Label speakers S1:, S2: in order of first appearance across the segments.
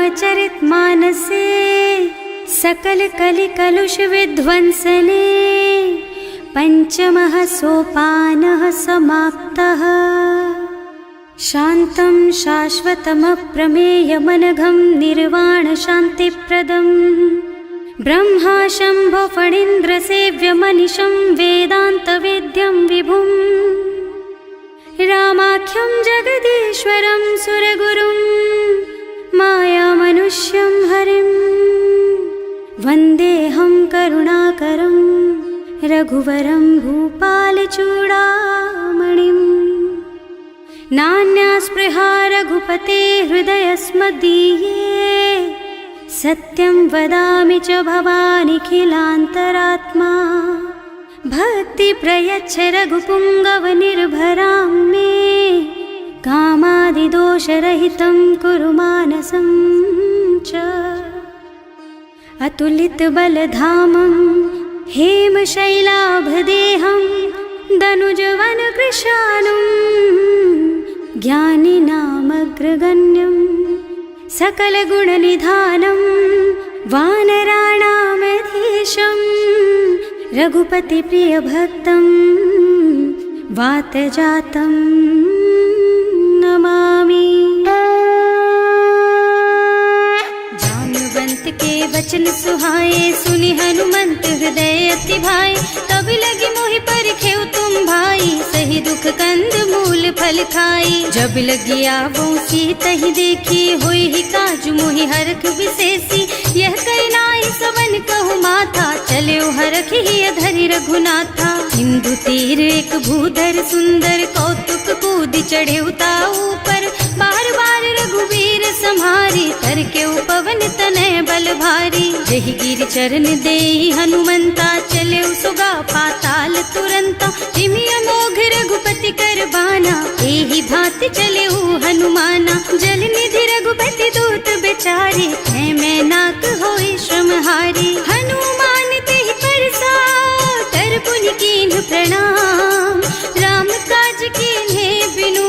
S1: रामचरितमानसे सकल कलि कलुष विध्वंसने पंचमः सोपानः समाप्तः। शान्तं शाश्वतमप्रमेयमनघं निर्वाण शान्तिप्रदं ब्रह्मा शम्भो फणीन्द्रसेव्यमनिशं वेदान्तवेद्यं विभुं रामाख्यं जगदीश्वरं सुरगुरुं मायामनुष्यं हरिं वन्देऽहं करुणाकरं रघुवरं भूपालचूडामणिम्। नान्यास्पृहा रघुपते हृदयस्मदीये सत्यं वदामि च भवानिखिलान्तरात्मा। भक्ति प्रयच्छ रघुपुङ्गवनिर्भरां मे कामादिदोषरहितं कुरु मानसं च। अतुलितबलधामं हेमशैलाभदेहं दनुजवनकृशानुं ज्ञानिनामग्रगण्यं सकलगुणनिधानं वानराणामधीशं रघुपतिप्रियभक्तं वातजातं नमामि। जाम्बवंत के वचन सुहाए सुनि हनुमंत हृदय अति भाए। तब लगी मोहि परखेउ तुम भाई सही दुख कंद मूल फल खाई। जब लगी आवो सीतहि देखी होई ही काजु मोहि हरख विशेषी। यह कई नाई सवन कहु माथा चले हरख ही धरि रघुनाथा। सिंधु तीर एक भूधर सुंदर कौतुक कूद चढ़े ताऊ पर। बार बार रघुवीर सम्हारी तर के पवन तनय बल भारी। जहि गिर चरण देहि हनुमंता चले सुगा पाताल तुरंता। तिमि अमोघ रघुपति कर बाना एहि भांति चले हनुमाना। जल निधि रघुपति दूत बेचारे है मैं नाक होई श्रमहारी। हनुमान तेहि परसा कर पुनि कीन्ह प्रणाम। राम काज कीन्हे बिनु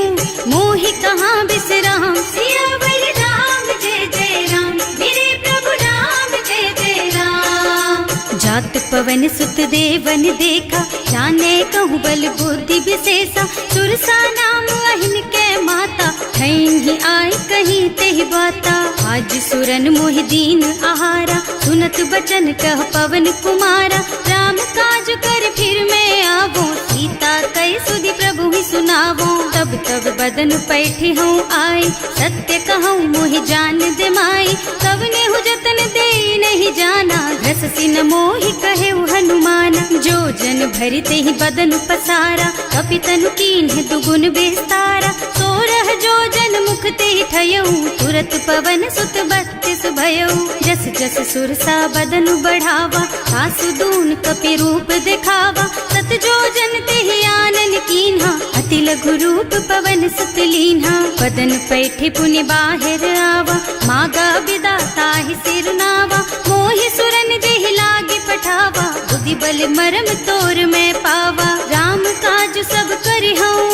S1: मोहि कहाँ बिसराम। सियावर राम जय जय राम मेरे प्रभु राम जय जय राम। जात पवन सुत देवन देखा जाने कहूँ बल बुद्धि विशेषा। सुरसा नाम अहिन के माता ही आय कहीं तेहि बाता। आज सुरन मोहि दीन आहारा सुनत बचन कह पवन कुमारा। राम काज कर फिर मैं आवो सीता कई सुधि प्रभु ही सुनावो। तब तब बदन पैठी हूँ आए सत्य कहूँ मोहि जान दे माई। तब नेहु जतन दे नहीं जाना घस सिन मोहि कहे हनुमाना। जो जन भरते ही बदन पसारा कपितनु कीन्ह दुगुन बेस्तारा। सोरह जो जन मुख ते ठयऊ तुरत पवन सुत 32 भयऊ। जस जस सुरसा बदन बढ़ावा सासु दून कपि रूप दिखावा। सत जो जन ते आनन कीन्हा अति लघु रूप पवन सुत लीन्हा। बदन पैठे पुनि बाहिर आवा मागा बिदा ताहि सिर नावा। मोहि सुरन जेहि लागे पठावा बुद्धि बल मरम तोर मैं पावा। राम काज सब करिहऊँ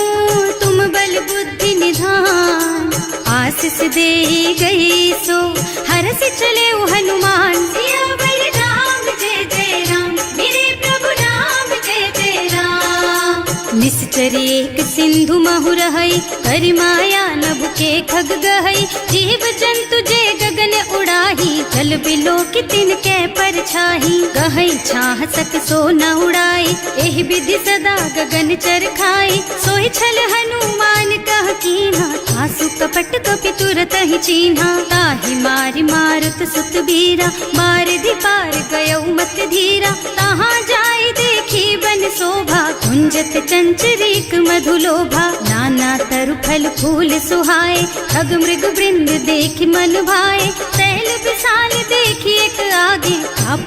S1: तुम बल बुद्धि निधान। आशीष दे गई सो हरस चले हनुमान। सियावर राम जय जय राम मेरे प्रभु राम जय जय राम। निश्चर एक सिंधु महु रहई करि माया नभ के खग गहई। जीव जंतु जे गगन उड़ाही जल बिलो की तिनके परछाही। गहई छाह सक सो न उड़ाई एहि विधि सदा गगन चर खाई। सोहि छल हनुमान कह कीन्हा आसु कपट कपि तुरत ही चीन्हा। ताहि मारि मारुत सुत बीरा मार दी पार गयऊ मत धीरा। तहाँ जाई देखी बन शोभा कुंजत चंचरीक मधुलोभा। नाना तरु फल फूल सुहाए खग मृग वृंद देखि मन भाए। तैल विशाल देखी एक आगे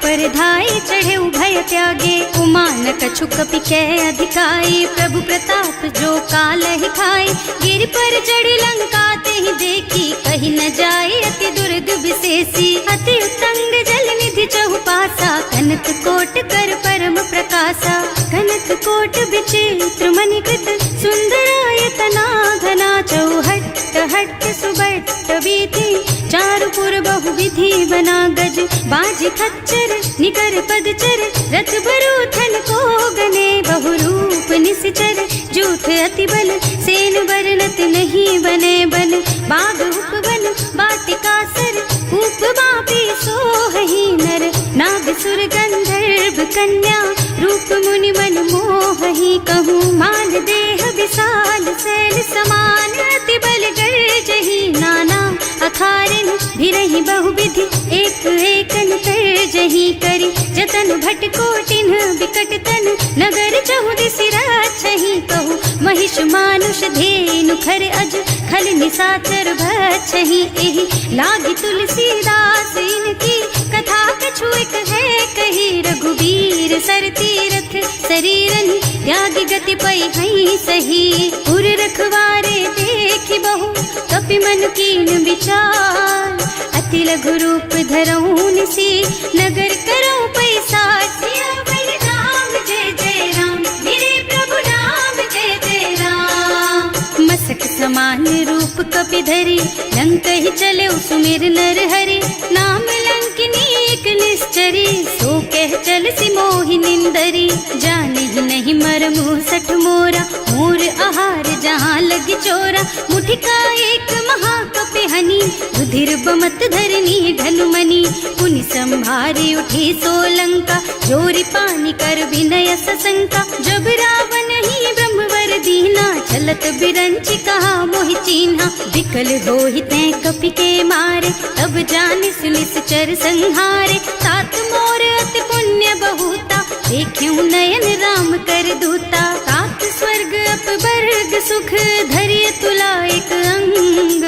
S1: पर धाई चढ़े भय त्यागे। उमान कछु कपि कै अधिकाई प्रभु प्रताप जो काल ही खाए। गिर पर चढ़ी लंका ते ही देखी कहीं न जाए अति दुर्ग विशेषी। अति उत्तंग जल निधि चहुपासा कनक कोट कर परम प्रकाशा। कनक कोट विचित्र मणिकृत सुंदरायतना घना चौहट्ट हट्ट सुबट्ट बीती, चारुपुर बहुविधि बना गज, बाजी खच्चर निकर पदचर, रथ बरूथन को गने, बहुरूप निश्चर जूथ अति बल, सेन वर्णत नहीं बने बन, बाग उपवन बाटिका सर, कूप बापी सोहहि नर, नाग सुर गंधर्व कन्या, रूप मुनि मन मोहहि, कहूँ मान देह विशाल शैल समान, अति बल गर्जहि नाना अखारिन, भिरहि बहुविधि एक एकन तरजहि, करि जतन भट कोटिन बिकट तन, नगर चहुदिसि राछहि, कहूँ महिष मानुष धेनु खर अज, खल निशाचर भक्षहि, एहि लागी तुलसीदास इनकी, कथा कछु एक है कही, रघुबीर सर तीरथ शरीरन, त्यागी गति पै हई सही, पुर रखवारे देखि बहु, कपि मन कीन विचार, अति लघु रूप धरऊं निसी, नगर करऊं पैसार, सियावर राम जय जय राम, मेरे प्रभु राम जय जय राम, मसक समान रूप कपि धरि, लंक ही चले सुमिर नर हरि, नाम लंकिनी एक निश्चरी, सो कह चल सी मोहि निंदरी, जाने ही नहीं मरमु सठ मोरा, मोर आहार जहाँ लगी चोरा, मुठिका एक महाकपि हनी, रुधिर बमत धरनी ढलुमनी, पुनि संभारी उठी सोलंका, जोरी पानी कर विनय सशंका, जब रावण ही ब्रह्मवर दीना, चलत बिरंची कहा मोहि चीन्हा, विकल होहि तैं कपि के मारे, तब जानिस निश्चर संहारे, तात मोर अति पुण्य बहुता, देखियो नयन राम कर दूता, तात स्वर्ग अपवर्ग सुख, धरिय तुला एक अंग,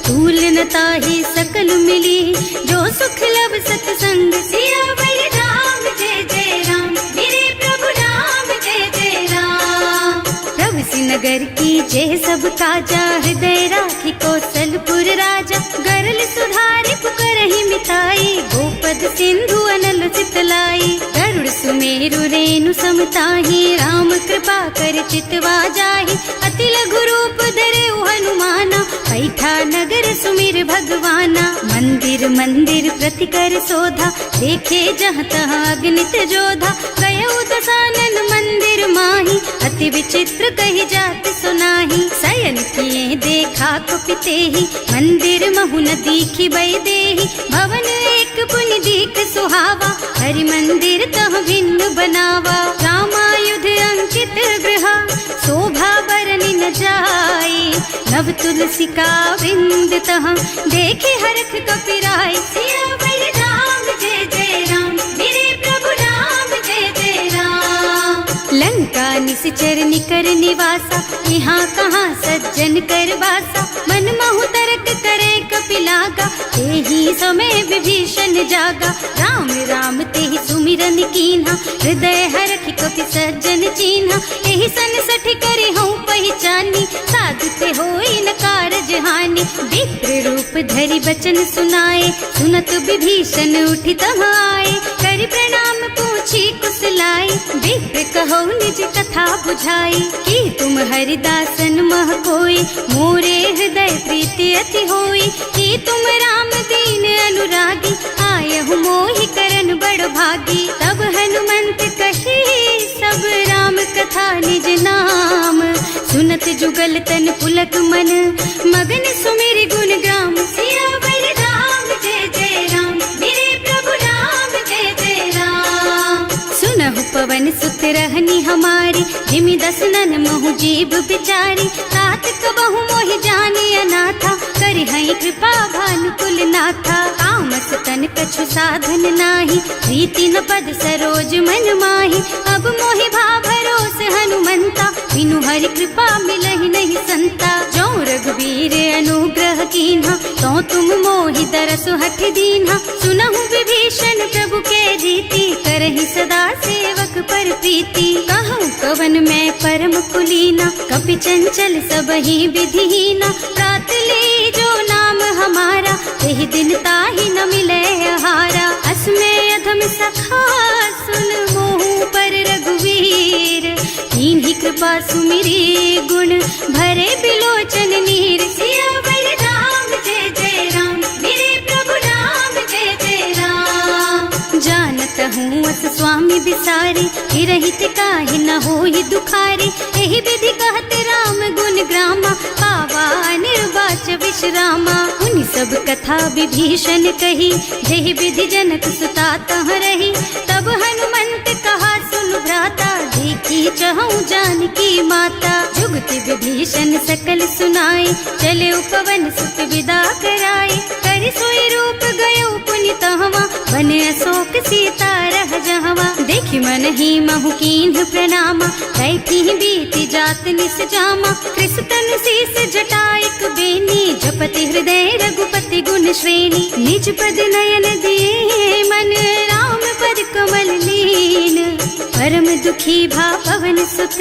S1: तूल न ताहि सकल मिली, जो सुख लब सतसंग, सियावर राम जय जय राम, मेरे प्रभु राम जय जय राम, प्रभु सि नगर की जय सब काजा, हृदय राखी कौशलपुर राजा, गरल सुधारि पुकारहि मिताई, गोपद सिंधु अनल चितलाई, गरुड़ सुमेरु रेणु समताहि, राम कृपा कर चितवा जाहि, अति लघु रूप धरे हनुमाना, पैठा नगर सुमिर भगवाना, मंदिर मंदिर प्रति कर शोधा, देखे जहाँ तहाँ अगणित जोधा, गयो दसानन मंदिर माही, अति विचित्र कही जात सुनाही, शयन किए देखा कुपितेहि, मंदिर महु न दीखि बै देहि, भवन एक पुनि दीख सुहावा, हरि मंदिर तह भिन्न बनावा, रामायुध अंकित गृहा, शोभा बरनि न जाई, नव तुलसी का वृंद तह, देखे हरख कपिराई, सियावर राम जय जय राम, मेरे प्रभु राम जय जय राम, लंका निश्चर निकर निवासा, यहाँ कहाँ सज्जन कर वासा, मन महु तरक करे कपिलागा, तेहि समय विभीषण जागा, राम राम तेहि सुमिरन कीन्हा, हृदय हरखि कपि सज्जन चीन्हा, एहि सन सठि करे हूँ पहचानी, साधु ते होई न कारज हानि, विप्र रूप धरि बचन सुनाए, सुनत विभीषण उठि तहाँ आए, करि प्रणाम पूछी कुशलाई, विप्र कहो निज कथा बुझाई, कि तुम हरिदासन मह कोई, मोरे हृदय प्रीति अति होई, कि तुम राम दीन अनुरागी, आयहु मोहि करन बड़ भागी, तब हनुमंत कही सब राम कथा निज नाम, सुनत जुगल तन पुलक मन, मगन सुमिर गुण ग्राम, सियावर राम जय जय राम, मेरे प्रभु राम जय जय राम, सुनहु पवन सुत रहनी हमारी, जिमि दसनन महु जीव बिचारी, तात कबहु मोहि जानि अनाथा, करि हई कृपा भानुकुल नाथा, तामस तन कछु साधन नाही, प्रीति न पद सरोज मन माही, अब मोहि भा भरोस हनुमंता, बिनु हरि कृपा मिलहि नहीं संता, जो रघुबीर अनुग्रह कीन्हा, तो तुम मोहि दरसु हठ दीन्हा, सुनहु विभीषण प्रभु के रीति, करहि सदा सेवक पर प्रीति, कहूँ कवन मैं परम कुलीना, कपि चंचल सबहि विधिहीना, प्रात ले जो नाम हमारा, तेहि दिन ताहि न मिले आहारा, असमय अधम सखा सुन मोहु पर रघुवीर, कीन्ही कृपा सुमिरी गुण भरे बिलोचन नीर, सियावर बिसारी, रहित काहे न होई दुखारी। एहि विधि कहते राम गुण ग्रामा, पावा निर्वाच विश्रामा। उन सब कथा विभीषण कही, जेहि विधि जनक सुता तह रही। तब हनुमंत कहा सुन भ्राता, देखी चहु जानकी माता। जुगति विभीषण सकल सुनाई, चले उपवन सुत विदा कराई। कर सोई रूप गयो पुनि तहवा, बन अशोक सीता रह जहवा। देखि मन ही महु कीन्ह प्रणामा, कैथी बीति जात निस जामा। कृष्ण शीस जटाइक बेनी, जपति हृदय रघुपति गुण श्रेणी। निज पद नयन दिए मन, राम पद कमल लीन। परम दुखी भा पवन सुत,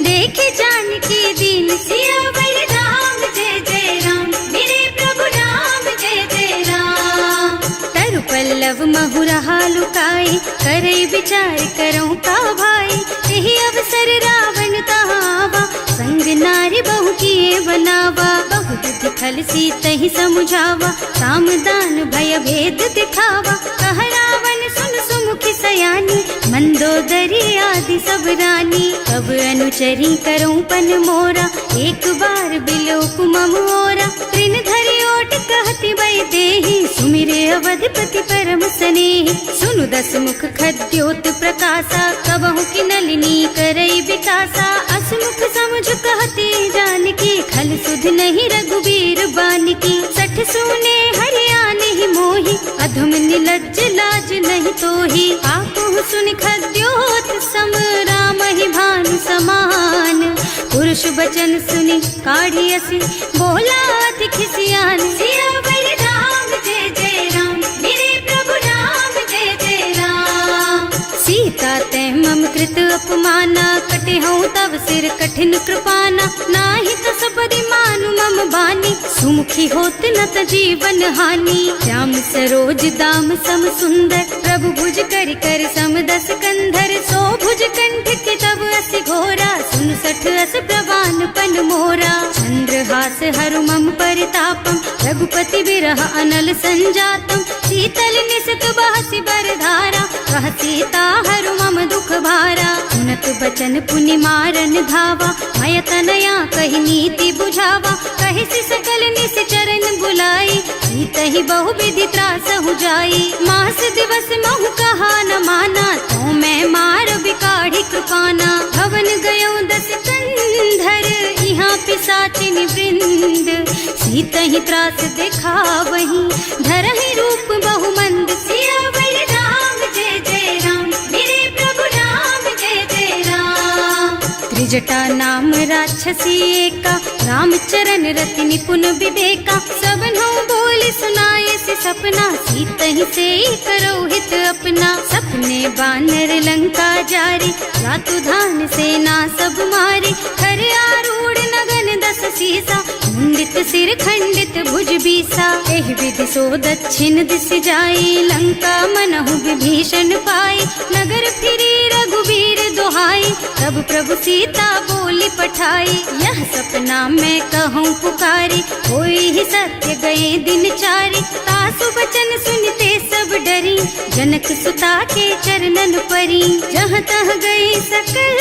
S1: देखे जानकी दीन। सियावर राम जय जय राम, मेरे प्रभु राम जय जय राम। तरु पल्लव महु रहा लुकाई, करई विचार करऊं का भाई। यही अवसर रावण तहावा, संग नारी बहु किए बनावा। बहु बुद्धि खल सीतहि समुझावा, साम दान भय भेद दिखावा। कह रावण सुन सुमुखी सयानी, मंदोदरी आदि सब रानी। अब अनुचरी करऊं पन मोरा, एक बार बिलोक मम ओरा। तृण धरि ओट कहति भय देहि, सुमिरे अवधपति परम स्नेहि। सुनु दस मुख खद्योत प्रकाशा, कबहु की नलिनी करई विकासा। असमुख समझ कहती जानकी, खल सुध नहीं रघुबीर बानकी। सठ सूने हरिया नहीं मोही, अधम निलज्ज लाज नहीं तोही। आपहु सुन खद्योत सम, राम ही भानु समान। पुरुष बचन सुनि काढ़ी असी, बोला अधिक सियान। सियावर राम जय जय राम, मेरे प्रभु राम जय जय राम। सीता ते मम कृत अपमाना, कटे हूँ तब सिर कठिन कृपाना। नाही तो सपरि मानु मम बानी, सुमुखी होत न त जीवन हानि। श्याम सरोज दाम सम सुंदर, प्रभु भुज कर कर सम दस कंधर। सो भुज कंठ के तब अस घोरा, सुन सठ अस प्रवान पन मोरा। चंद्रहास हरु मम परितापम, रघुपति विरह अनल संजातम। शीतल निसित बहसि बरधारा, कह सीता हरु मम दुख भारा। सुनत बचन पुनि मारन धावा, मय तनया कहि नीति बुझावा। कहि सि सकल निस चरण बुलाई, सीतहि बहु विधि त्रास हो जाई। मास दिवस महु कहा न माना, तो मैं मार बिकाढ़ी कृपाना। भवन गयो दस कंधर, यहाँ पिशाचिनी वृंद। सीतहि त्रास देखा वहीं, धरहि रूप बहु मंद। सियावर राम जय जय राम, मेरे प्रभु राम जय जय राम। त्रिजटा नाम राक्षसी एका, राम चरण रति निपुण विवेका। सबनो बोल सुनाए से सपना, सीतहि से करो हित अपना। सपने बानर लंका जारी, रातु धान सेना सब मारी। खर आरूढ़ नगन दस सीसा, मुंडित सिर खंडित भुज बीसा। एहि विधि सो दक्षिण दिस जाई, लंका मनहु विभीषण पाई। नगर फिरी रघुबीर दुहाई, तब प्रभु सीता बोली पठाई। यह सपना मैं कहूँ पुकारी, होई ही सत्य गए दिन चारी। तासु बचन सुनते सब डरी, जनक सुता के चरणन परी। जहाँ तह गई सकल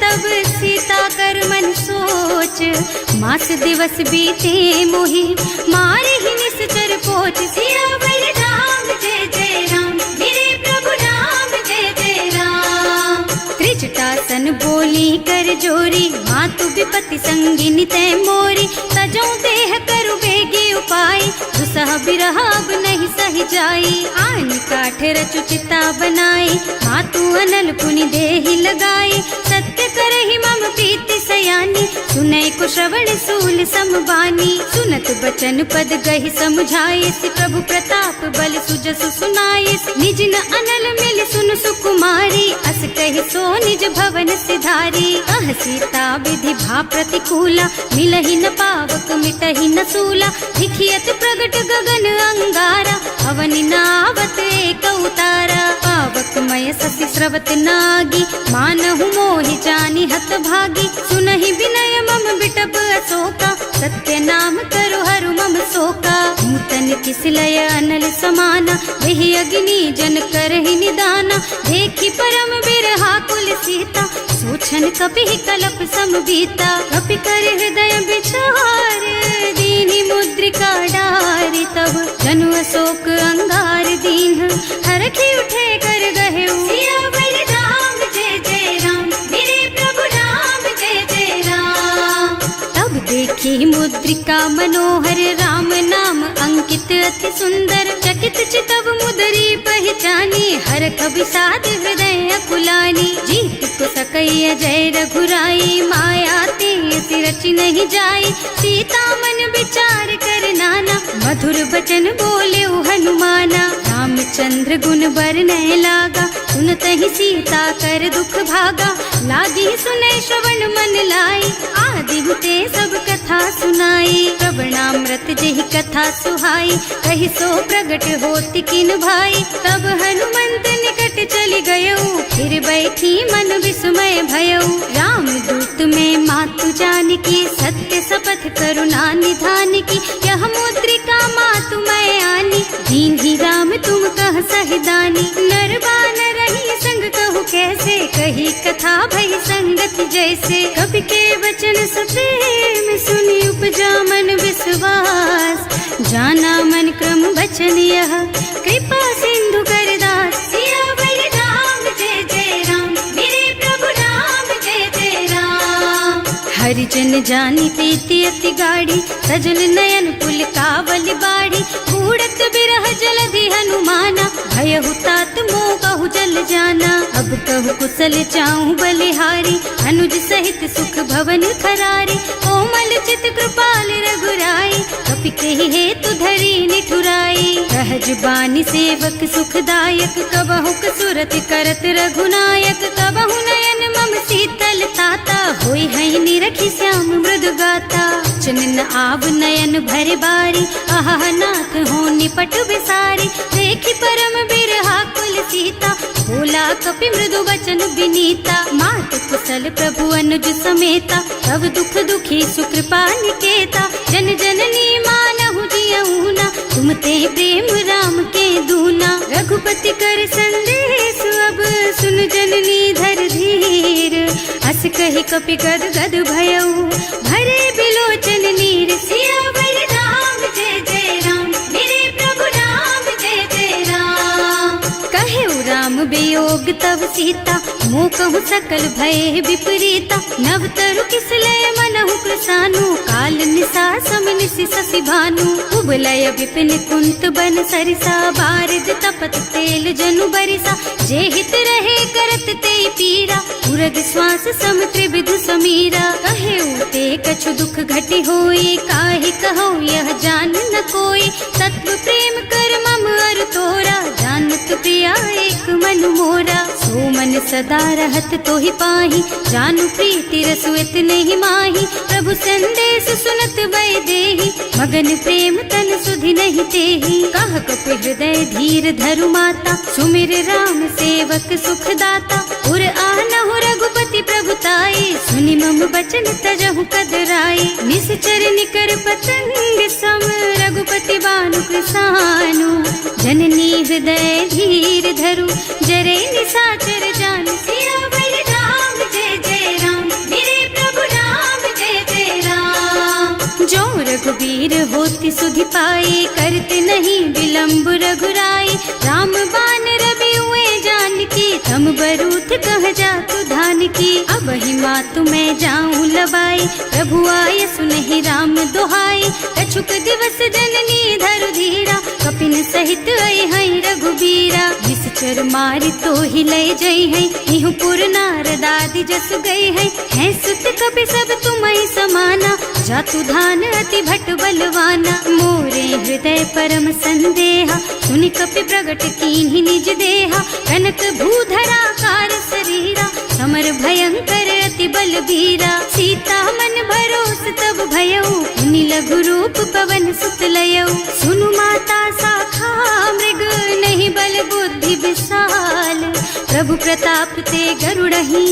S1: तब सीता कर मन सोच। मास दिवस बीते मोहि, मारे ही निश्चर पोच। सियावर राम जय जय राम, मेरे प्रभु राम जय जय राम। त्रिजटासन बोली कर जोरी, मातु विपति संगिनी तै मोरी। तजो देह करु बेगी उपाय, दुसह बिरह अब नहीं सही जाई। आन काठ रचु चिता बनाई, मातु अनल पुनि देहि लगाई। सत्य करहि मम प्रीति सयानी, सुनै को श्रवण सूल समबानी। सुनत बचन पद गहि समझाए, प्रभु प्रताप बल सुजसु सुनाए। निज न अनल मिल सुन सुकुमारी, अस कहि सो निज भवन सिधारी। कह सीता विधि भा प्रतिकूला, मिलहि न पावक मिटहि न सूला। दिखियत प्रगट गगन अंगारा, अवनि नावत एक उतारा। पावक मय ससि स्रवत नागी, मानहु मोहि जानि हत भागी। सुनहि विनय मम बिटप अशोका, सत्य नाम करु हरु मम शोका। नूतन की विसलय अनल समाना, वही अग्नि जन करहि निदाना, देखी परम बिरहा कुल सीता, सोचन कपि कलप सम बीता, कपि कर हृदय विचार, दीनी मुद्रिका डारी, तब जनु अशोक अंगार दीन, हरखी उठे कर गहे सियावर राम जय जय राम, मेरे प्रभु राम जय जय राम। तब देखी मुद्रिका मनोहर, राम नाम अंकित अति सुंदर, चकित चितव मुदरी पहचानी, हरख विषाद हृदय अकुलानी, जीत को सकैया जय रघुराई, माया ते रचि नहीं जाई, सीता मन विचार कर नाना, मधुर बचन बोले हनुमाना, रामचंद्र गुण बरनय लागा, सुनत ही सीता कर दुख भागा, लागी सुने श्रवण मन लाई, आदि हुते सब कथा सुनाई, श्रवणामृत जेहि कथा सुहाई, कहि सो प्रगट होति किन भाई, तब हनुमंत निकट चली गयऊ, फिर बैठी मन विस्मय भयऊ, राम दूत में मातु जानकी, सत्य शपथ करुणा निधान की, यह मुद्रिका मातु मैं आनी, दीन ही राम तुम कह सहिदानी, नर बानर रही संग कहु कैसे, कही कथा भई संगत जैसे, कवि के वचन सप्रेम सुनी उपजा मन विश्वास, जाना मन क्रम वचन यह, कृपा सिंधु कर दास, सियावर राम जय जय राम, मेरे प्रभु राम जय जय राम। हरिजन जानी प्रीति अति गाढ़ी, सजल नयन पुल कावल बाड़ी, बूढ़त बिरह जलधि हनुमाना, भयहु तात मोह कहु जल जाना, अब कहु कुशल चाहूं बलिहारी, अनुज सहित सुख भवन खरारी, कोमल चित कृपाल रघुराई, कपि कहि हेतु धरी निठुराई, सहज बानी सेवक सुखदायक, कबहु कसुरत करत रघुनायक, कबहु नयन मम शीतल ताता, होई है निरखी श्याम मृदु गाता, चनन आव नयन भर बारी, आहा नाथ हो निपट विसारी, देखी परम बिरहा कुल सीता, बोला कपि मृदु वचन विनीता, मात कुशल प्रभु अनुज समेता, तब दुख दुखी सुकृपा निकेता, जन जननी मानहु जियऊना, तुम ते प्रेम राम के दूना, रघुपति कर संदेश अब सुन जननी धर धीर, हस कहि कपि गद गद भयऊ, भरे बिलोचन नीर, सियावर राम जय जय राम, मेरे प्रभु राम जय जय राम। कहेउ राम वियोग तब सीता, मोह कहु सकल भय विपरीता, नव तरु किसलय मनहु कृसानु, काल निसा सम निसि शशि भानु, उबलय विपिन कुंत बन सरिसा, बारिद तपत तेल जनु बरिसा, जे हित रहे करत ते पीरा, उरग श्वास सम त्रिविधु समीरा, कहेउ ते कछु दुख घटी होई, काहि कहो यह जान न कोई, तत्व प्रेम कर मम अर तोरा, जानत प्रिया एक मन मोरा, सो मन सदा रहत तोहि पाही, जानु प्रीति रसु इतने ही माही, प्रभु संदेश सुनत भय देहि, मगन प्रेम तन सुधि नहीं तेहि, कह कपि हृदय धीर धरु माता, सुमिर राम सेवक सुख दाता, उर आनहु रघुपति प्रभुताई, सुनि मम बचन तजहु कदराई, निश्चर निकर पतंग सम, रघुपति बानु कृसानु, जननी हृदय धीर धरु, जरे निशाचर जान, सियावर राम जय जय राम, मेरे प्रभु राम जय जय राम। जो रघुबीर होति सुधि पाई, करते नहीं विलंब रघुराई, राम बान रवि हुए जानकी, तम बरूथ कह जातु धान की, अब ही मातु मैं जाऊं लबाई, प्रभु आय सुनहि राम दोहाई, कछुक दिवस जननी धरु धीरा, कपिन सहित आई है रघुबीरा, निश्चर मारि तो ही लय जई है, इहु पुर नारद आदि जस गई है सुत कपि सब तुम्हि समाना, जातु धान अति भट बलवाना, मोरे हृदय परम संदेहा, सुनि कपि प्रगट कीन्हि निज देहा, कनक भूधरा कार शरीरा, समर भयंकर अति बलबीरा, सीता मन भरोस तब भयऊ, मुनि लघु रूप पवन सुत लयऊ, सुनु माता शाखा मृग नहीं बल बुद्धि विशाल, प्रभु प्रताप ते गरुड़हि,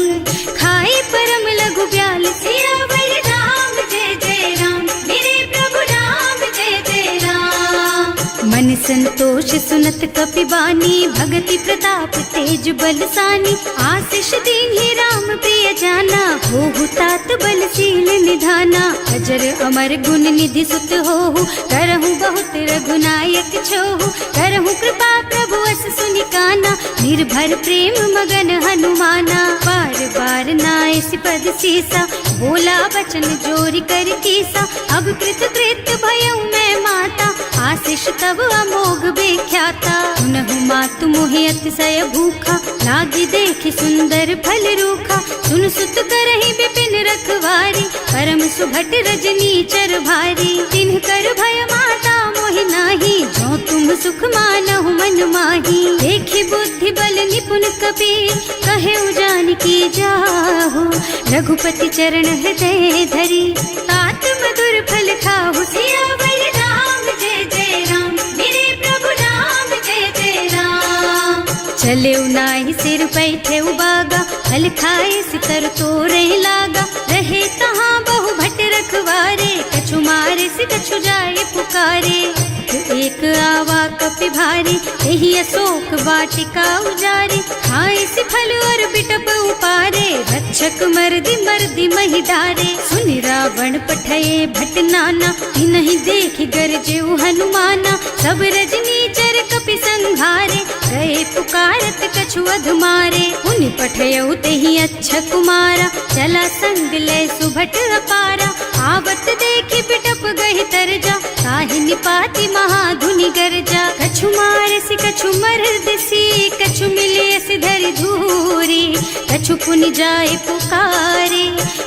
S1: खाई परम लघु ब्याल, सियावर राम जय जय राम, मेरे प्रभु राम जय जय राम। संतोष सुनत कपिबानी, भगति प्रताप तेज बलसानी। आशीष दीन्हि राम प्रिय जाना, होहु तात बलशील निधाना। अजर अमर गुण निधि सुत होहु, करहु बहुत रघुनायक छोहु। करहु कृपा प्रभु अस सुनि काना, निर्भर प्रेम मगन हनुमाना। बार बार नाइस पद सीसा, बोला वचन जोरि कर कीसा। अब कृत कृत्य भयउ मैं माता, आशीष तब अमोघ बेख्याता। सुनहु मातु मोहि अतिशय भूखा, लागी देखि सुंदर फल रूखा। सुन सुत करहि विपिन रखवारी, परम सुभट रजनी चर भारी। तिन्ह कर भय माता मोहि नाही, जो तुम सुख मानहु मन माही। देखि बुद्धि बल निपुण कबीर, कहे जानकी जाहु। रघुपति चरण हृदय धरी, तात मधुर फल खाहु। सियावर राम जय जय राम, मेरे प्रभु राम जय जय राम। चले नाहि सिर बैठे बागा, फल खाए सितर तोरे लागा। रहे तहाँ बहु भट रखवारे, कछु मारे से कछु जाए पुकारे। एक आवा कपि भारी, यही अशोक वाटिका उजारी। खाए से फल और बिटप उपारे, रक्षक मर्दी मर्दी मही डारे। सुनि रावण पठये भट नाना, तिन्हि देखि गरजेउ हनुमाना। सब रजनी चर कपि संघारे, गए पुकारत कछु अधमारे। उनि पठयउ तेहि अच्छा कुमारा, चला संग ले सुभट अपारा। आवत देखि बिटप गहि तरजा, ताहि निपाति महाधुनि गरजा। कछु मारसि कछु मरदसी, कछु मिलियसि धरि धूरी। कछु पुनि जाए पुकारे,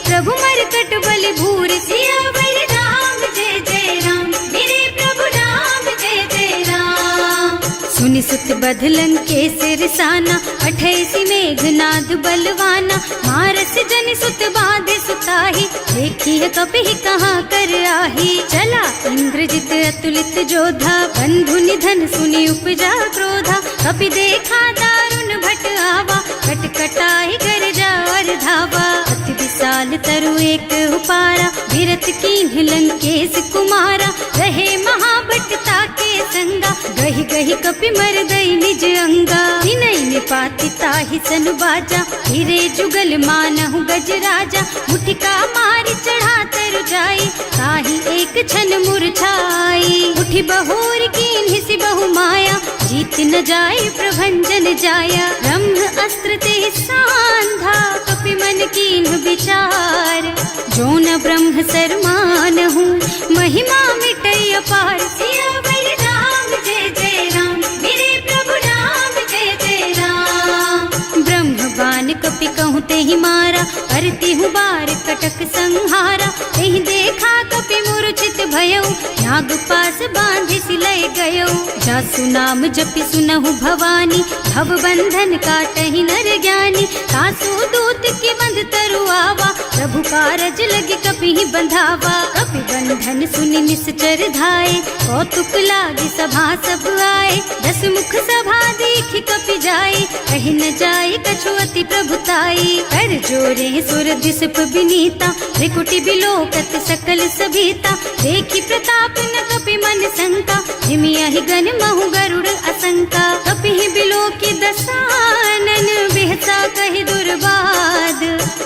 S1: प्रभु मरकट बल भूरि। सियावर राम जय जय राम, मेरे प्रभु राम जय जय राम। सुनि सुत बधलन के सिरसाना, अठैसी मेघनाद बलवाना। मारस जन सुत बाधे सुताही, देखी है कपि कहाँ कर आही। चला इंद्रजित अतुलित जोधा, बंधु निधन सुनि उपजा क्रोधा। कपि देखा दारुण भट आवा, कटकटाई गरजा और धावा। अति विशाल तरु एक उपारा, विरत कीन्ह लंकेश कुमारा। रहे महाभट ताके संगा, गहि गहि कपि मर गई निज अंगा। तिनहि निपाति ताहि सन बाजा, हिरे जुगल मानहु गज राजा। मुठिका मारि चढ़ा तरु जाई, ताहि एक छन मुरझाई। उठि बहोर कीन्हि सि बहु माया, जीत न जाय प्रभंजन जाया। ब्रह्म अस्त्र ते सांधा, कपि मन कीन्ह विचार। जो न ब्रह्म सर मानहु, महिमा मिटै अपार। सियावर राम जय जय राम, मेरे प्रभु राम जय जय राम। ब्रह्म बान कपि कहूँ तेहि मारा, करती हूँ बार कटक संहारा। तेहि देखा कपि मूर्छित भयउ, नाग पास बांधि सिलय गयउ। जासु नाम जपि सुनहु भवानी, भव बंधन काटहि नर ज्ञानी। तासु दूत के बंध तरु आवा, प्रभु कारज लगे कपि ही बंधावा। कपि बंधन सुनि निश्चर धाये, कौतुक लागी सभा सब आए। दस मुख सभा देखि कपि जाए, कहि न जाए कछु अति प्रभुताई। कर जोरे सुर दिसप विनीता, त्रिकुटि बिलोकत सकल सभीता। देखि प्रताप न कपि मन शंका, जिमियाहि गन महु गरुड़ असंका। कपि ही बिलोकि दसानन, बिहसा कहि दुर्बाद।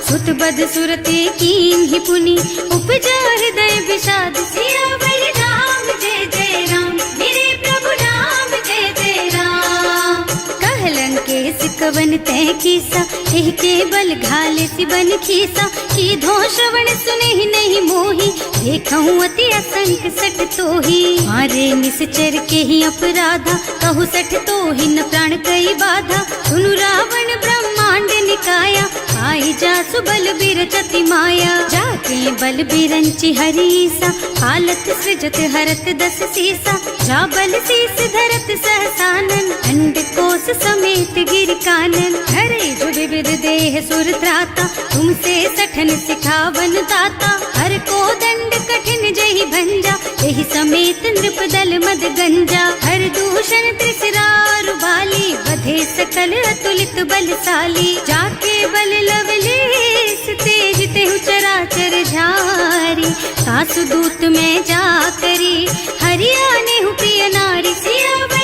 S1: सुत बद सुरते कीन्हि पुनि, उपजा हृदय विषाद। सियावर राम जय जय राम, मेरे प्रभु राम जय जय राम। कहलन के सिकवन तह कीसा, एहि के बल घाले सिबन खीसा। कीधो श्रवण सुनेहि नहीं मोहि, देखहु अति असंख सठ तोहि। मारे निश्चर के ही अपराधा, कहु सठ तोहि न प्राण कई बाधा। सुनु रावण ब्रह्मांड निकाया, आई जासु बल बिरचति माया। जाके बल बिरंचि हरीसा, हालत सृजत हरत दस सीसा। जा बल शीस धरत सहसानन, अंड कोस समेत गिर कानन। हरे जो विविध देह सुर त्राता, तुमसे सठन सिखावन दाता। हर को दंड कठिन जहि भंजा, यही समेत नृप दल मद गंजा। हर दूषण त्रिसरारु बाली, बधे सकल अतुलित बलशाली। जाके बल लवलेस तेज तेहु चराचर झारी। सासु दूत में जा करी, हरियाणे हु प्रिय नारी। सियावर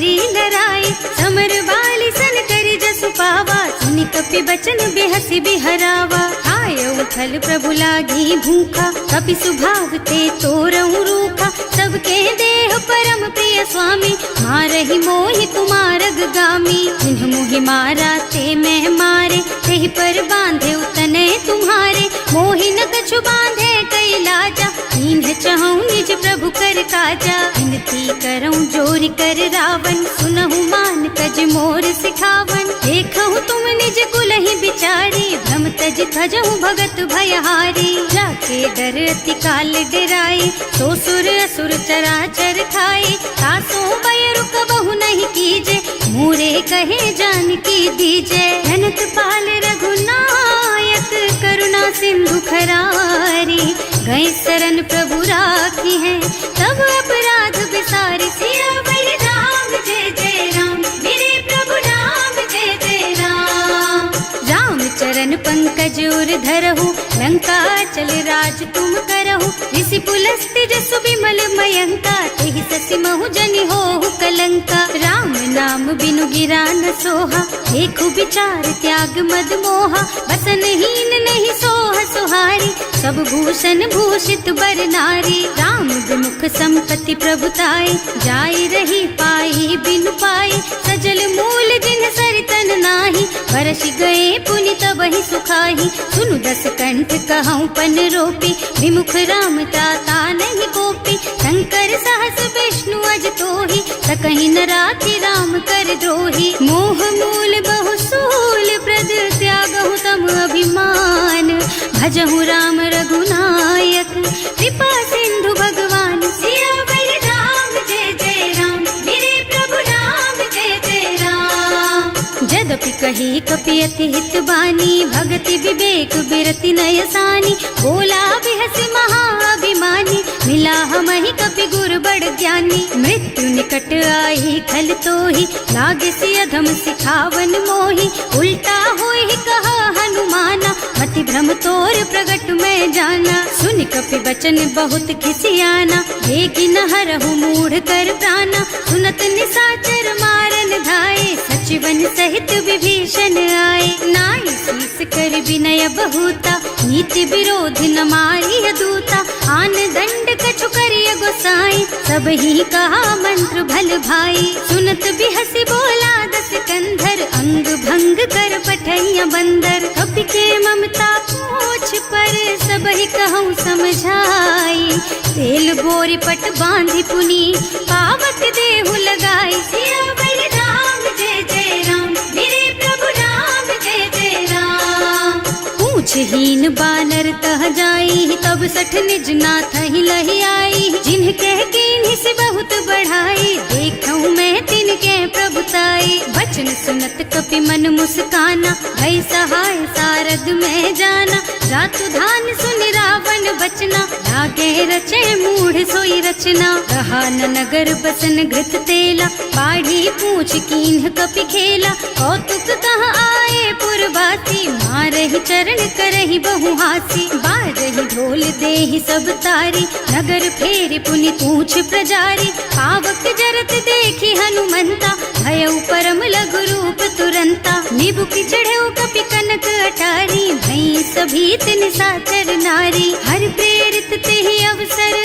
S1: बलि लराए, समर बाली सन करि जसु पावा, सुनि कपि बचन बेहसि बिहरावा। आयउ थल प्रभु लागी भूखा, कपि सुभाव ते तोरऊ रूखा, सबके देह परम प्रिय स्वामी, मारहि मोहि तुमारग गामी। जिन्ह मोहि मारा ते मैं मारे, तेहि पर बांधे उतने तुम्हारे, मोहि न कछु बांधे कई लाजा, इन्ह चहु निज प्रभु कर काजा। विनती करऊं जोरि कर रावण, सुनहु मान तज मोर सिखावन। देखहु तुम निज कुलहि बिचारी, भ्रम तज थजहु भगत भयहारी। जाके डर अति काल डराए, सो सुर असुर चराचर खाए। तासो भय रुक बहु नहीं कीजे, मोरे कहे जानकी दीजे। धनत पाल रघुनायक, करुणा सिंधु खरारी। गए शरण प्रभु राखी है, तब अपराध बिसारी। सियावर राम जय जय राम, मेरे प्रभु राम जय जय राम। राम चरण पंकज उर धरहु, लंका चल राज तुम करहु। ऋषि पुलस्त्य जसु विमल मयंका, तेहि ससि महु जनि होहु कलंका। राम नाम बिनु गिरा न सोहा, देखु विचार त्याग मद मोहा। बसनहीन नहीं सोह सुहारी, सब भूषण भूषित बर नारी। राम विमुख संपत्ति प्रभुताई, जाई रही पाई बिनु पाई। सजल मूल जिन सरितन नाही, बरसि गए पुनि तबहि सुखाही। सुनु दस कंठ कहऊँ पन रोपी, विमुख राम ताता नहीं कोपी। शंकर सहस विष्णु अज तोहि, सकहि न राखि राम कर द्रोही। मोह मूल बहु सूल प्रद, त्यागहु तम अभिमान। भजहु राम रघुनायक, कृपा सिंधु भगवान। सियावर राम जय जय राम, मेरे प्रभु राम जय जय राम। जदपि कही कपि अति हित बानी, भगति विवेक बिरति नय सानी। बोला बिहसि महाअभिमानी, मिला हमहि कपि गुर बड़ ज्ञानी। मृत्यु निकट आई खल तोहि, लागे सि अधम सिखावन मोहि। उल्टा होई कहा हनुमाना, मति भ्रम तोर प्रगट में जाना। सुनि कपि बचन बहुत खिसियाना, देगी न हरहु मूढ़ कर प्राणा। सुनत निशाचर मारन धाये, सचिवन सहित विभीषण आए। नाई शीस कर विनय बहुता, नीति विरोध न मारिय दूता। आन दंड कछु करिय गोसाई, सब ही कहा मंत्र भल भाई। सुनत बिहसि बोला दस कंधर, अंग भंग कर पठैया बंदर। कपि के ममता पूछ पर, सब ही कहूँ समझाई। तेल बोरी पट बांधि पुनी, पावक देहु लगाई। सियावर राम जय जय राम, मेरे प्रभु राम जय जय राम। पूछहीन बानर तह जाई, तब सठ निज नाथ ही लही आई। जिन्ह कह कीन्हि से बहुत बढ़ाई, देखऊँ मैं तिनके प्रभुताई। वचन सुनत कपि मन मुस्काना, भई सहाय सारद में जाना। जातु धान सुनि रावण बचना, लागे रचे मूढ़ सोई रचना। रहा न नगर बसन घृत तेला, बाढ़ी पूछ कीन्ह कपि खेला। कौतुक कह आए पुरवासी, मारहि चरण करहि बहु हासी। बाजहि ढोल देहि सब तारी, नगर फेरि पुनि पूछ प्रजारी। पावक जरत देखि हनुमंता, भयउ परम लघु रूप तुरंता। निबुकि चढ़ऊ कपि कनक अटारी, भई सभीत निशाचर नारी। हर प्रेरित तेहि अवसर,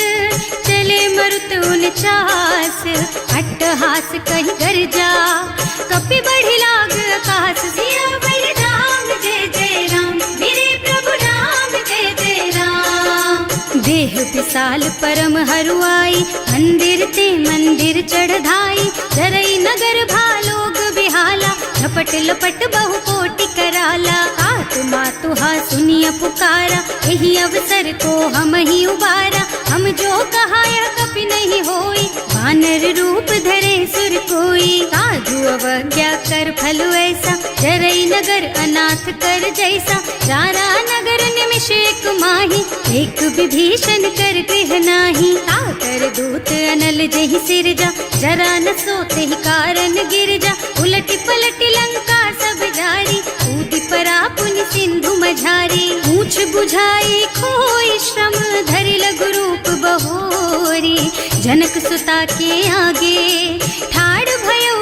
S1: चले मरुत उनचास। अट्टहास कहि गर्जा, कपि बढ़ि लाग आकाश। सियावर राम जय जय राम, मेरे प्रभु राम जय जय राम। देह विशाल परम हरुआई, मंदिर ते मंदिर चढ़धाई। जरई नगर भालोग बिहाला, झपट लपट बहु कोटि कराला। आत्मा तुहा सुनिय पुकारा, यही अवसर को हम ही उबारा। हम जो कहा यह कपि नहीं होई, वानर रूप धरे सुर कोई। साधु अवज्ञा कर फल ऐसा, जरई नगर अनाथ कर जैसा। जारा नगर निमिष एक माही, एक विभीषण कर गृह नाही। ताकर दूत अनल जहि सिरजा, जरा न सोते ही कारण गिरजा। उलटी पलटी लंका सब जारी, कूदि परा पुनि सिंधु मझारी। पूछ बुझाई खोई श्रम, धरि लघु रूप बहोरी। जनक सुता के आगे ठाड़ भयो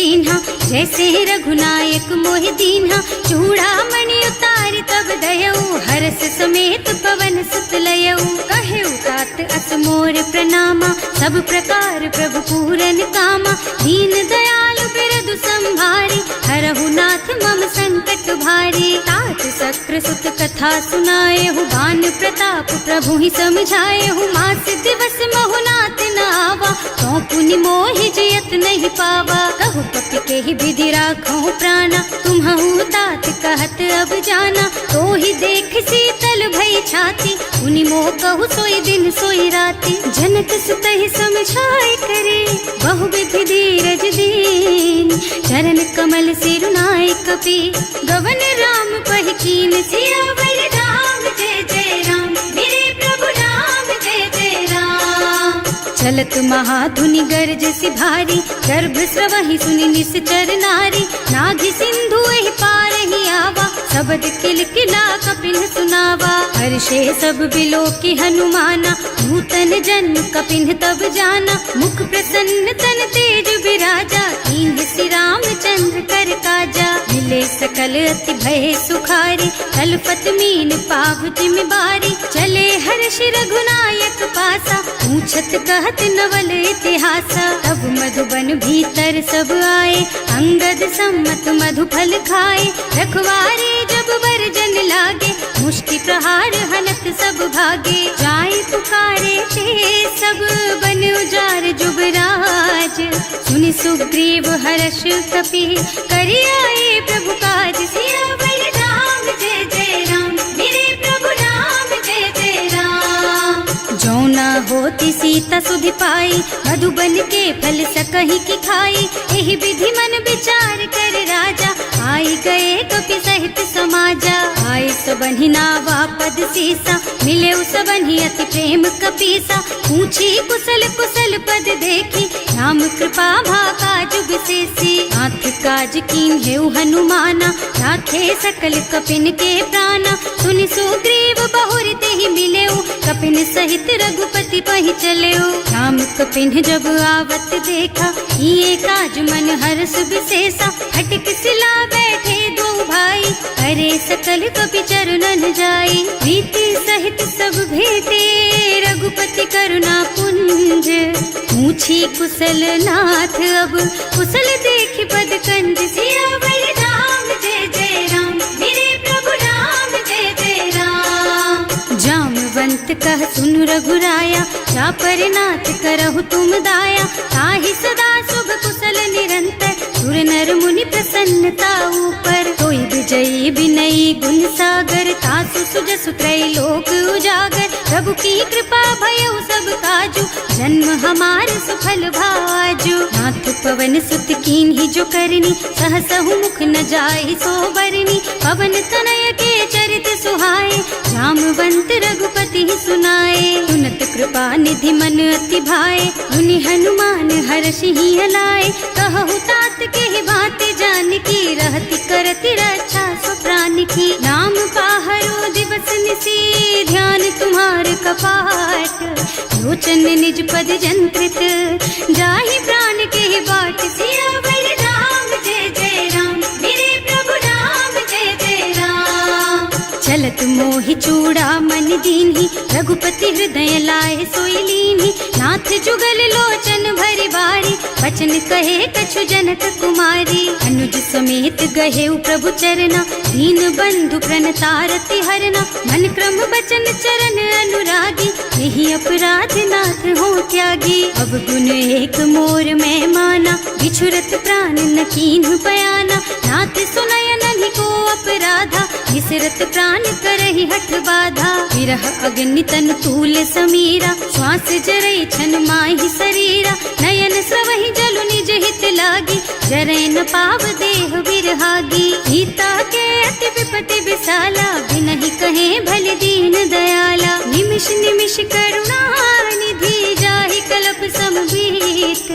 S1: चीन्हा, जैसे रघुनायक मोहि दीन्हा। चूड़ामणि उतारि तब दयऊ, हरस समेत पवन सुत लयऊ। कहेउ तात अस मोर प्रणामा, सब प्रकार प्रभु पूरन कामा। दीन दयालु बिरदु संभारी, हरहु नाथ मम संकट भारी। तात सक्र सुत कथा सुनाए हूँ, बान प्रताप प्रभु ही समझाए हूँ। मास दिवस महु नाथ न आवा, तो पुनि मोहि जियत नहीं पावा। कहु कपि के ही विधि राखो प्राणा, तुम्हु तात कहत अब जाना। तो ही देख शीतल भई छाती, उनि मोह कहु सोई दिन सोई राती। जनक सुत ही समझाए करे, बहु विधि धीरज दीन। चरण कमल सिरुनाए कपि, गवन राम पहि कीन। सियावर राम जय जय राम, मेरे प्रभु राम जय जय राम। चलत महाधुनि गर्ज सि भारी, गर्भ स्रवहि सुनि निश्चर नारी। नाभि सिंधु एहि पार ही आवा, शबद किलकिला कपिन सुनावा। हर्षे सब बिलो की हनुमाना, नूतन जन्म कपिन तब जाना। मुख प्रसन्न तन तेज विराजा, कीन्ह श्री रामचंद्र कर काजा। मिले सकल अति भय सुखारी, तलपत मीन पाव जिम बारी। चले हर्ष रघुनायक पासा, पूछत कहत नवल इतिहासा। तब मधुबन भीतर सब आए, अंगद सम्मत मधु फल खाए। रखवारे जब बरजन लागे, मुष्टि प्रहार हनत सब भागे। जाय पुकारे ते सब बन उजार जुबराज। सुनि सुग्रीव हर्ष कपि, करि आए प्रभु काज। सियावर राम जय जय राम, मेरे प्रभु राम जय जय राम। जो न होती सीता सुधि पाई, मधुबन के फल सकहि की खाई। एहि विधि मन विचार कर राजा, आई गए कपि सहित समाजा। आए सबहि नावा पद सीसा, मिले सबहि अति प्रेम कपीसा। पूछी कुशल कुशल पद देखी, राम कृपा भाका जुग विशेषी। नाथ काज कीन्हेउ हनुमाना, राखे सकल कपिन के प्राणा। सुनि सुग्रीव बहुर तेहि मिलेउ, कपिन सहित रघुपति पहि चलेउ। राम कपिन जब आवत देखा, किए काज मन हर्ष विशेषा। हटिक सिला बैठे दो भाई, करे सकल कपि चरणन जाई। प्रीति सहित सब भेटे, रघुपति करुणा पुंज। पूछी कुशल नाथ अब, कुशल देख पद कंज। सियावर राम जय जय राम, मेरे प्रभु राम जय जय राम। जामवंत कह सुन रघुराया, चापर नाथ करहु तुम दाया। ताहि सदा शुभ कुशल निरंतर, सुर नर मुनि प्रसन्नता ऊपर। कोई विजयी विनयी गुण सागर, तासु सुजसु त्रैलोक उजागर। प्रभु की कृपा भयउ सब काजू, जन्म हमार सफल भाजू। नाथ पवन सुत कीन्ही जो करनी, सहसहु मुख न जाहि सो बरनी। पवन तनय के चरित सुहाए, जामवंत रघुपति सुनाए। सुनत कृपा निधि मन अति भाए, मुनि हनुमान हर्षि हलाए। कहु तात के बात जानकी, रहति करति रक्षा सो प्राण की। नाम पाहरो दिवस निसी, ध्यान तुम्हार कपाट। लोचन निज पद जंत्रित, जाहि प्राण के बाट। सियावर राम जय जय राम, मेरे प्रभु राम जय जय राम। चलत मोहि चूड़ामणि दीन्ही, रघुपति हृदय लाए सोई लीन्ही। नाथ जुगल लोचन भरि बारी, बचन कहे कछु जनक कुमारी। अनुज समेत गहेउ प्रभु चरना, दीन बंधु प्रणतारति हरना। मन क्रम बचन चरण अनुरागी, यही अपराध नाथ हो त्यागी। अब गुण एक मोर में माना, बिछुरत प्राण न कीन्ह बयाना। नाथ सुनय नहीं को अपराधा, विसरत प्राण करहि हठ बाधा। विरह अग्नि तन तूल समीरा, श्वास जरई छन माहि शरीरा। नयन स्रवहि जलु निज हित लागी, जरै न पाव देह बिरहागी। सीता के अति विपति विशाला, बिनहि कहे भल दीन दयाला। निमिष निमिष करुणा निधि, जाहि कलप समबीत।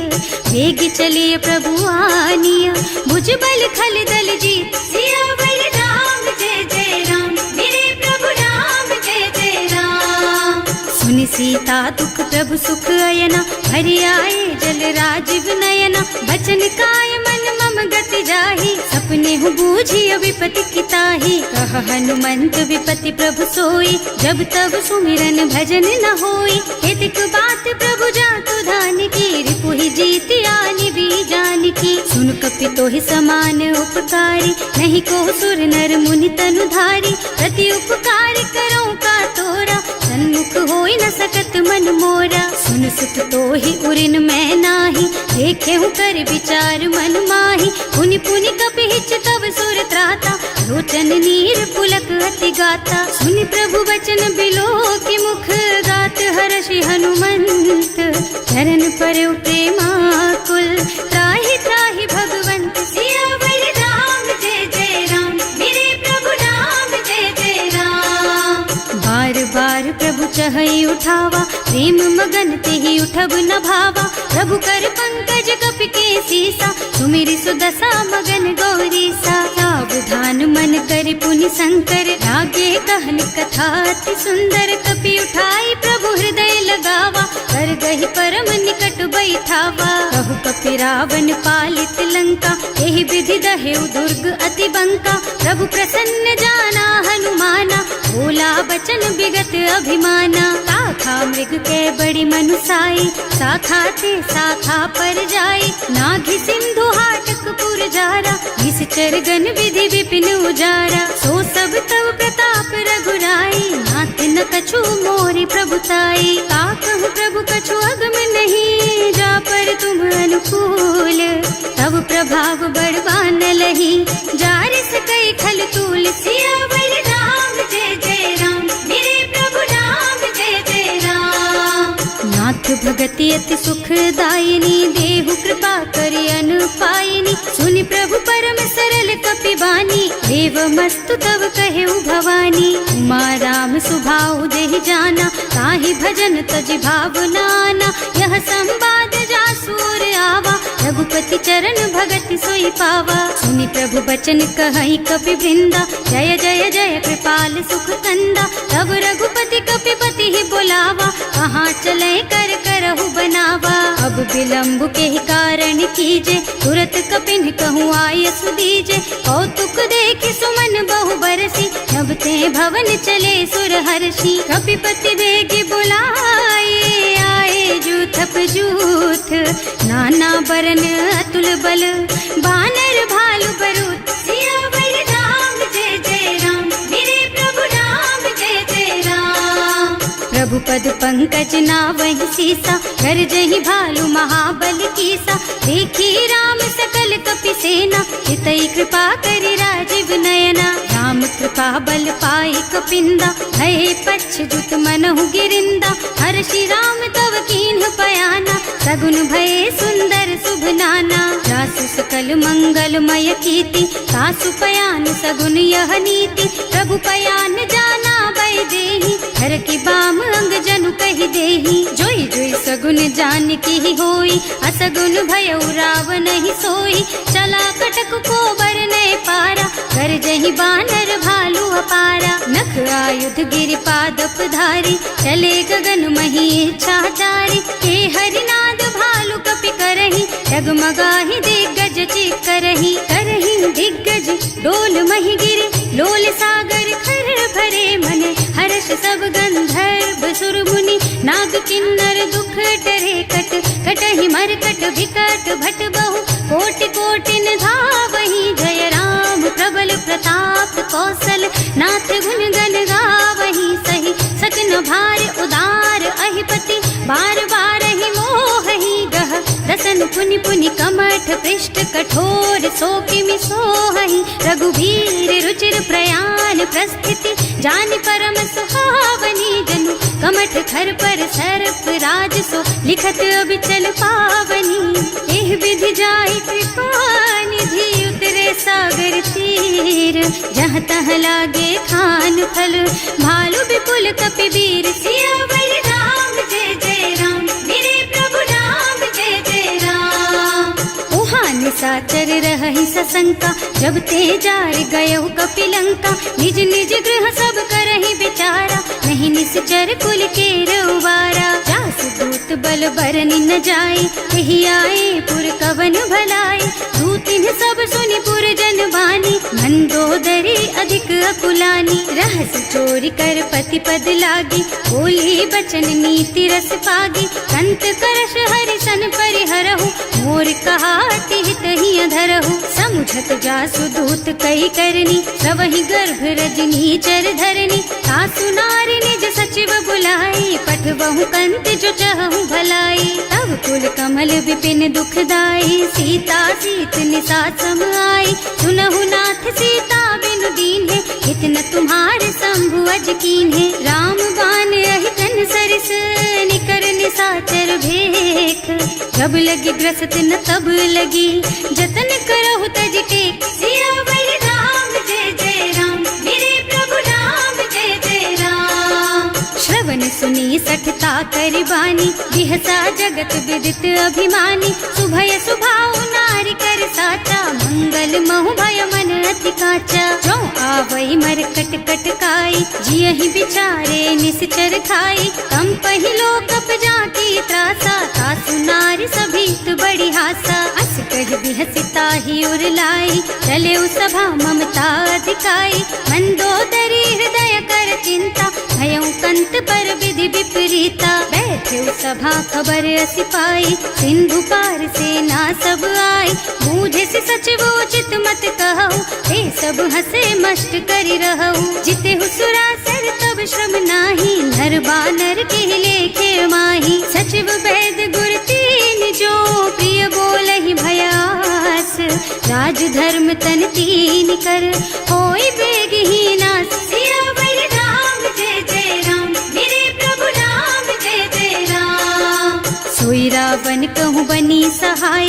S1: वेग चलिए प्रभु आनिया, भुज बल खल दल जीत। सियावर राम जय जय राम, मेरे प्रभु राम जय जय राम। सुनि सीता दुख प्रभु सुख अयना, हरि आए जल राजीव नयना। बचन काय मन गति जाही, सपने हूँ बूझी विपत्ति की ताही। कह हनुमंत विपत्ति प्रभु सोई, जब तब सुमिरन भजन न होई। हेतिक बात प्रभु जातु धान की, रिपु ही जीति आनि भी जान की। सुन कपि तो ही समान उपकारी, नहीं को सुर नर मुनि तनु धारी। प्रति उपकार करो का तोरा, सन्मुख होई न सकत मन मोरा। सुन सुत तो ही उरिन मैं नाही, देखे हूँ कर विचार मन माही। पुनि पुनि कपि हिच तब सुर त्राता, लोचन नीर पुलक अति गाता। सुनि प्रभु बचन बिलो की मुख, गात हर्षि हनुमंत चरण पर प्रेमाकुल। त्राहि त्राहि भगवंत सियावर राम, जय जय राम मेरे प्रभु राम, जय जय राम। बार बार प्रभु चहई उठावा, प्रेम मगन ते ही उठब न भावा। प्रभु कर पंकज कपि के सीसा, सुमिरि सुदशा मगन गौरी सा। सावधान मन कर पुनि शंकर, लागे कहन कथा अति सुंदर। कपि उठाई प्रभु हृदय लगावा, कर गही परम निकट बैठावा। कहु कपि रावण पालित लंका, यही विधि दहेउ दुर्ग अति बंका। प्रभु प्रसन्न जाना हनुमाना, बोला बचन विगत अभिमाना। शाखा मृग के बड़ी मनुसाई, शाखा ते शाखा पर जाई। नाघि सिंधु हाटक पुर जारा, निश्चर गण विधि विपिन उजारा। सो सब तव प्रताप रघुराई, नाथ न कछु मोरि प्रभुताई। का कहु प्रभु कछु अगम नहीं, जा पर तुम अनुकूल। तब प्रभाव बड़वान लही, जार सकई खल तूल। सियावर राम, जय जय राम मेरे प्रभु राम, जय जय राम। नाथ भगति अति सुखदायिनी, देहु कृपा करि अनुपायिनी। सुनि प्रभु परम सरल कपि बानी, देव मस्तु तव कहेउ भवानी। उमा राम सुभाउ देहि जाना, ताहि भजन तज भावनाना। यह संवाद जासुर आवा, रघुपति चरण भगति सोई पावा। सुनि प्रभु बचन कहई कपि वृंदा, जय जय जय कृपाल सुख कंदा। तब रघुपति कपि पति ही बुलावा, कहाँ चले कर करहु बनावा। अब विलंब के ही कारण कीजे, तुरत कपिन कहूँ आयस दीजे। कौतुक देखि सुमन बहु बरसी, नभ ते भवन चले सुर हर्षि। कपिपति बेगी बुलाए, आए जूथप जूथ। नाना बरन अतुल बल, बानर भालु बरूथ। सियावर राम, जय जय राम मेरे प्रभु राम, जय जय राम। प्रभु पद पंकज नावहि सीसा, गरजहि भालु महाबल कीसा। देखी राम सकल कपि सेना, हितई कृपा करि राजीव नयना। राम कृपा बल पाई कपिंदा, भय पच्छ जुत मनहु गिरिंदा। हर्षि राम तव कीन्ह पयाना, सगुन भय सुंदर शुभ नाना। रासु सकल मंगलमय कीर्ति, सासु पयान सगुन यह नीति। प्रभु पयान जाना भय देहि, हर की बाम अंग जनु कहि देहि। जोई जोई सगुन जान की होई, असगुन भयउ रावण नहीं सोई। चला कटक को बरने पारा, कर जही बानर भालू अपारा। नख आयुध गिरि पादप धारी, चले गगन मही इच्छाचारी। हे हरिनाद भालू कपि करही, डगमगाहि दिग्गज चित करही। करही दिग्गज डोल मही गिरि, लोल सागर खर भरे मने। हर्ष सब गंधर्व सुर मुनि, नाग किन्नर दुख टरे कट। कटहि मरकट विकट भट बहु, कोटि कोटिन धावहि। जय राम प्रबल प्रताप कौशल, नाथ गुण गण गावहि। सही सकन भार उदार अहिपति, बार बार ही मोहहि गह। दसन पुनि पुनि कमठ पृष्ठ, कठोर सो किमि सोहहि। रघुवीर रुचिर प्रयाण प्रस्थिति, जानि परम सुहावनी। जनु कमठ खर पर सर्प राज सो, लिखत अबिचल पावनी। एह विधि जाय कृपा निधि, उतरे सागर तीर। जहाँ तह लागे खान फल, भालु विपुल कपि वीर। सियावर राम, जय जय राम मेरे प्रभु राम, जय जय राम। निशाचर रहहि सशंका, जब ते जार गयो कपि लंका। निज निज गृह सब करहि विचारा, नहीं निश्चर कुल के रउवारा। जासु दूत बल बरनि न जाय, एहि आए पुर कवन भलाय। दूत दीन सब सुनि पुरजन बानी, मंदोदरी अधिक अकुलानी। रहस्य चोरी कर पति पद लागी, बोली बचन नीति रस पागी। कंत करश हरि सन परिहरहु, मोर कहाति हित ही अधरहु। समुझत जासु दूत कई करनी, सबहि गर्भ रजनी चर धरनी। सासु नारी निज सचिव बुलाई, पठबहु कंत जो चहु भलाई। तब कुल कमल विपिन दुखदाई, सीता सीत निसा सम आई। सुनहु नाथ सीता बिनु दीन है, इतना तुम्हारे शंभु अज कीन है। राम बान अहितन सरिस, निकर निसाचर भेख। जब लगी ग्रसत न तब लगी, जतन करहु तज टेक। सियावर राम जय जय राम, मेरे प्रभु राम जय जय राम। श्रवण सुनी सठता करि बानी, बिहसा जगत विदित अभिमानी। सुभय सुभाउ नारी कर साचा, मंगल महु भय मन अति काचा। जो आवई मरकट कटकाई, जियहि विचारे निश्चर खाई। तम पहिलो कप जाकी त्रासा, सासु नारी सभीत बड़ी हासा। अस कह बिहसिता ही उरलाई, चले सभा ममता अधिकाई। मंदोदरी हृदय कर चिंता, भयउ कंत पर विधि विपरीता। बैठे सभा खबर असी पाई, सिंधु पार सेना सब आई। बूझे से सचिव उचित मत कहु, हे सब हसे मस्त करि रहु। जिते हुसुरासर तब श्रम नाही, नर बानर के लेखे माही। सचिव वैद गुर तीन जो, प्रिय बोलहि भयास। राज धर्म तन तीन कर, होई बेगहि नास। सियावर राम जय जय राम, मेरे प्रभु राम जय जय राम। सोई रावण कहूँ बनी सहाय,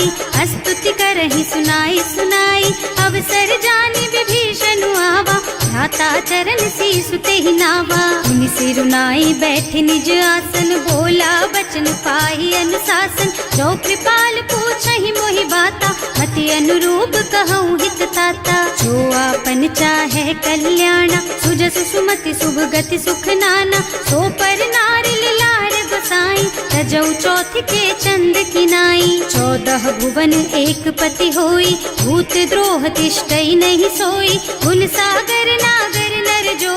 S1: स्तुति करहि सुनाई सुनाई। अवसर जानी विभीषण आवा, भ्राता चरण शीस तेहि नावा। मुनि सिरुनाई बैठे निज आसन, बोला बचन पाहि अनुशासन। जो कृपाल पूछहि मोहि बाता, मति अनुरूप कहूँ हित ताता। जो आपन चाहे कल्याणा, सुजस सुमति शुभ गति सुख नाना। सो पर नारी लार बसाई, तजौ चौथ के चंद किनाई। 14 भुवन एक पति होई, भूत द्रोह तिष्ठई नहीं सोई। गुण सागर नागर नर जो,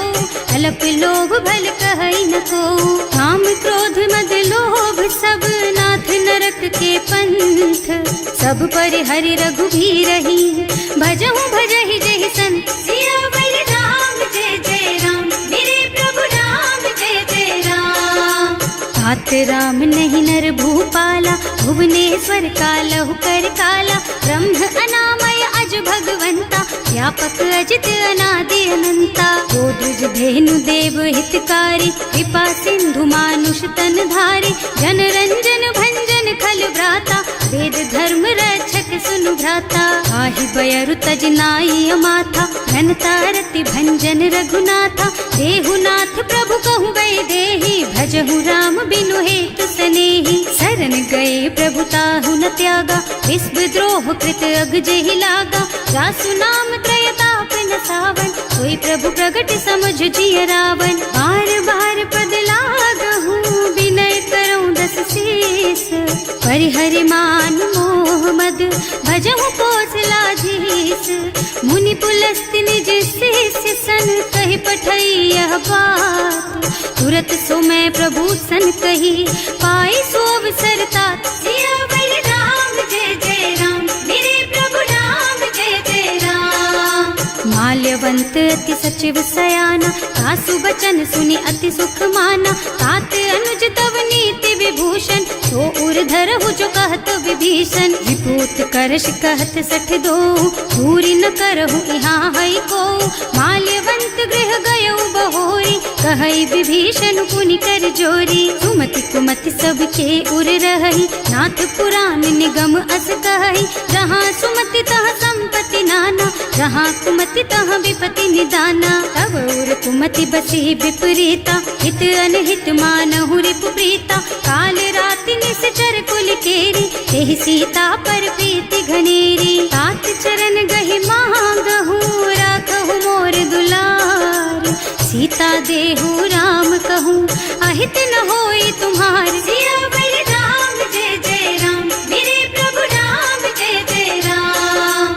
S1: अल्प लोभ भल कहई न को। काम क्रोध मद लोभ सब, नाथ नरक के पंथ। सब पर हरि रघुबीरहि, भजहु भजहि जहि संत। सियावर राम जय जय राम, मेरे प्रभु राम जय जय राम। तात राम नहीं नर भूपाला, भुवनेश्वर कालहु कर काला। ब्रह्म अनामय अज भगवंता, व्यापक अजित अनादि अनंता। गोदुज धेनु देव हितकारी, कृपा सिंधु मानुष तन धारी। जन रंजन भंजन खल भ्राता, वेद धर्म रक्षक सुनु भ्राता। आहि बयरु तज नाई माथा, घनता रति भंजन रघुनाथा। देहुनाथ प्रभु कहु वैदेही, भजहु राम बिनु हेतु सनेही। शरण गए प्रभु ताहु न त्यागा, विश्व द्रोह कृत अग जेहि लागा। जासु नाम त्रयताप न सावन, सोई प्रभु प्रगट समझ जिय रावण। बार बार पद लागहु, विनय करऊं दस शीस। परिहरि मान मोह मद, भजहु कौशलाधीश। मुनि पुलस्त्य निज शिष्य सन, कहि पठई यह बात। तुरत सो मैं प्रभु सन कही, पाई सो अवसर तात। सियावर राम जय जय राम, मेरे प्रभु राम जय जय राम। माल्यवंत अति सचिव सयाना, सासु बचन सुनि अति सुख माना। तात अनुज तव नीति विभूषण, सो उर धरहु जो कहत विभीषण। विपूत करश कहत सठ दो, दूरी न करहु यहाँ हई को। माल्यवंत गृह गयौ बहोरी, कहई विभीषण पुनि कर जोरी। सुमति कुमति सबके उर रही, नाथ पुराण निगम अस कहई। जहाँ सुमति तहाँ संपत्ति नाना, जहाँ कुमति तहाँ विपति निदाना। तब उर कुमति बसी विपरीता, हित अनहित मानहु रिपु प्रीता। काल राति निश्चर कुल केरी, तेहि सीता पर प्रीति घनेरी। तात चरण गहि मांगहु, राखहु मोर दुलार। सीता देहु राम कहूँ, अहित न होई तुम्हार। सियावर राम जय जय राम, मेरे प्रभु राम जय जय राम।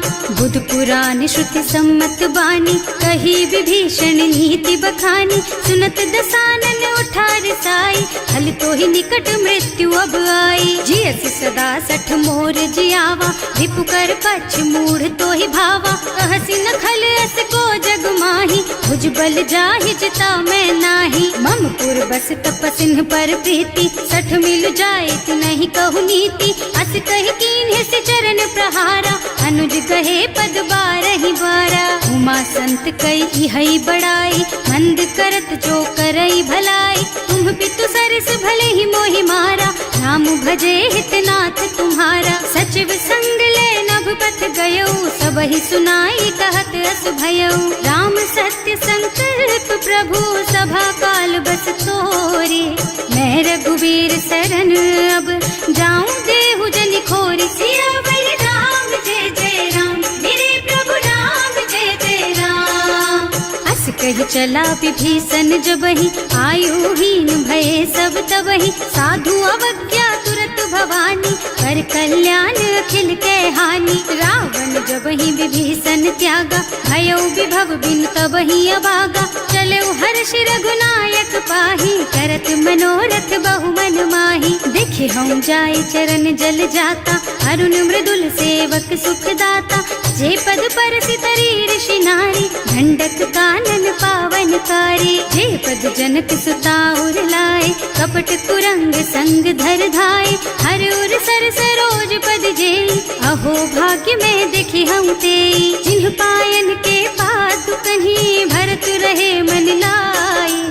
S1: सम्मत बानी, कही विभीषण नीति बखानी। सुनत दसानन उठा रिसाई, हल तो ही निकट मृत्यु अब आई। जियसि सदा सठ मोर जियावा, रिपु कर पक्ष मूढ़ तो ही भावा। कहसी न खल अस को जग माही, भुज बल जाहि जिता मैं नाही। मम पुर बस तपसिन्ह पर प्रीति, सठ मिल जाए नहीं कहु नीति। अस कहि कीन्ह से चरण प्रहारा, अनुज कहे पद बारहि बारा। उमा संत कई हई बड़ाई, मंद करत जो करई भलाई। तुम पितु सरस भले ही मोहि मारा, नाम भजे हितनाथ तुम्हारा। सचिव संग ले नभ पथ गयो, सबहि सुनाई कहत अस भयो। राम सत्य संकल्प प्रभु, सभा काल बस तोरे। मैं रघुवीर सरन अब, जाऊं देहु जनि खोरि। सियावर राम जय जय राम, मेरे प्रभु राम जय जय राम। अस कहि चला विभीषण जबहि, आयुहीन भये सब तबहि। साधु अवज्ञा तुरत भवानी, कर कल्याण अखिल के हानि। रावण जबहि विभीषण त्यागा, भयो विभव बिनु तबहि अभागा। चलो हर्ष रघुनायक पाहि, करत मनोरथ बहु मन माहि। देखे हम जाय चरण जल जाता, अरुण मृदुल सेवक सुख दाता। जे पद परसि तरी ऋषि नारी, दंडक कानन पावन कारी। जे पद जनक सुता उर लाए, कपट कुरंग संग धर धाय। हर उर सर सरोज पद जेई, अहो भाग्य में देखी हम तेई। जिन्ह पायन के पादु कहीं, भरत रहे मन लाई।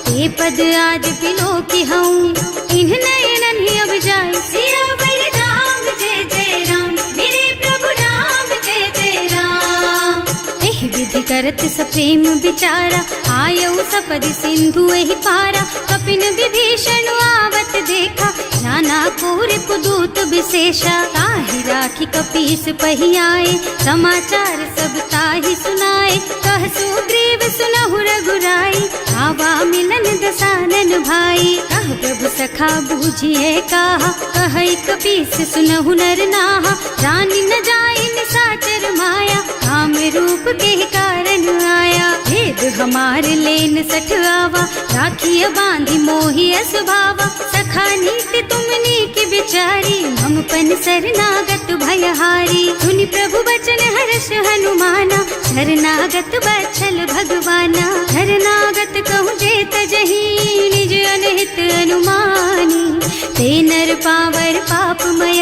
S1: ते पद आज बिलो की हूँ, इन्ह नयनन ही अब जाए। सियावर राम जय जय राम, मेरे प्रभु राम जय जय राम। एह विधि करत सप्रेम विचारा, आयऊ सपदि सिंधु एहि पारा। कपिन विभीषण आवत देखा, नाना पूर कुदूत विशेषा। ताहि राखी कपीस पहि आए, समाचार सब ताहि सुनाए। कह सुग्रीव सुनहु रघुराई, आवा मिलन दसानन भाई। कह प्रभु सखा बूझिए काहा, कहै कपीस सुनहु नर नाहा। जानि न जाय निशाचर माया, काम रूप के कारण आया। भेद हमार लेन सठ आवा, राखिय बांधि मोहि असुभावा। सखा नीति तुमनी की बिचारी, हम पन शरणागत भयहारी। सुनि प्रभु बचन हर्ष हनुमाना, शरणागत बछल भगवाना। शरणागत कहूँ जे तजहि, निज अनहित अनुमानी। ते नर पावर पापमय,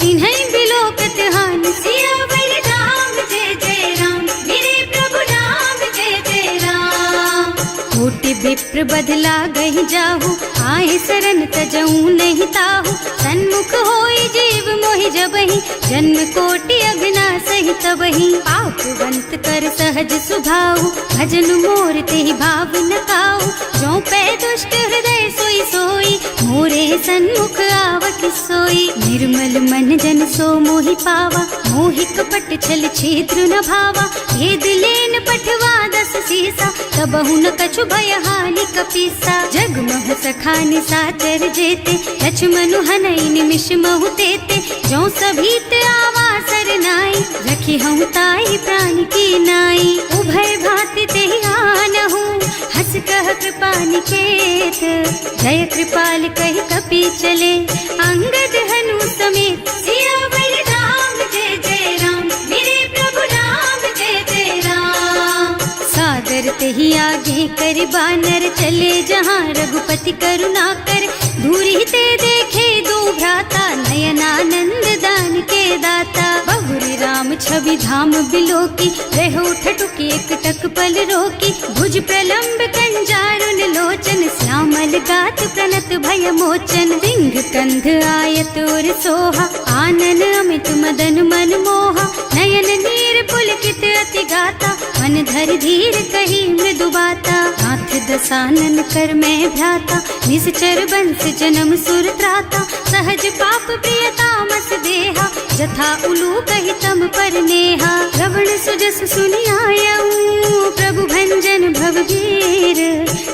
S1: तिन्है बिलोकत हानि। सियावर राम जय जय राम, मेरे प्रभु राम जय जय राम। कोटि विप्र बदला गहि जाहु, आए शरण तजऊँ नहीं ताहु। सन्मुख होई जीव मोहि जबहि, जन्म कोटि अघनासहि तबहि। पापवंत कर सहज सुभाऊ, भजन मोर तेहि भाव न काऊ। जो पै दुष्ट हृदय सोई सोई, मोरे सन्मुख आवत सोई। निर्मल मन जन सो मोहि पावा, मोहि कपट छल छिद्र न भावा। भेद लेन पठवा दस सीसा, तबहु न कछु भय हानि कपीसा। जग मोह सखा निशाचर जेते, लक्ष्मनु हनई निमिष महु तेते। जो सभीत आवा सरनाई, रखी हूँ ताई प्राण की नाई। उभय भांति तेहि आनहु, हस कह कृपा निकेत। जय कृपाल कहि कपि चले, अंगद हनु समेत। सियावर राम जय जय राम, मेरे प्रभु राम जय जय राम। सादर तेहि आगे कर बानर, चले जहाँ रघुपति करुणा कर। दूरी ते देखे दो भ्राता, नयनानंद दान के दाता। बहुरी राम छवि धाम बिलोकी, रहो ठठुकी एक टक पल रोकी। भुज प्रलंब कंजारुन लोचन, श्यामल गात प्रणत भय मोचन। सिंह कंध आयत और सोहा, आनन अमित मदन मन मोहा। नयन नीर पुलकित अति गाता, मन धर धीर कही मृदु बाता। नाथ दसानन कर मैं भ्राता, निश्चर बंस जन्म सुर त्राता। सहज पाप प्रियतामस देहा, जथा उलू कहि तम पर नेहा। श्रवण सुजस सुनि आयऊ, प्रभु भंजन भवगीर।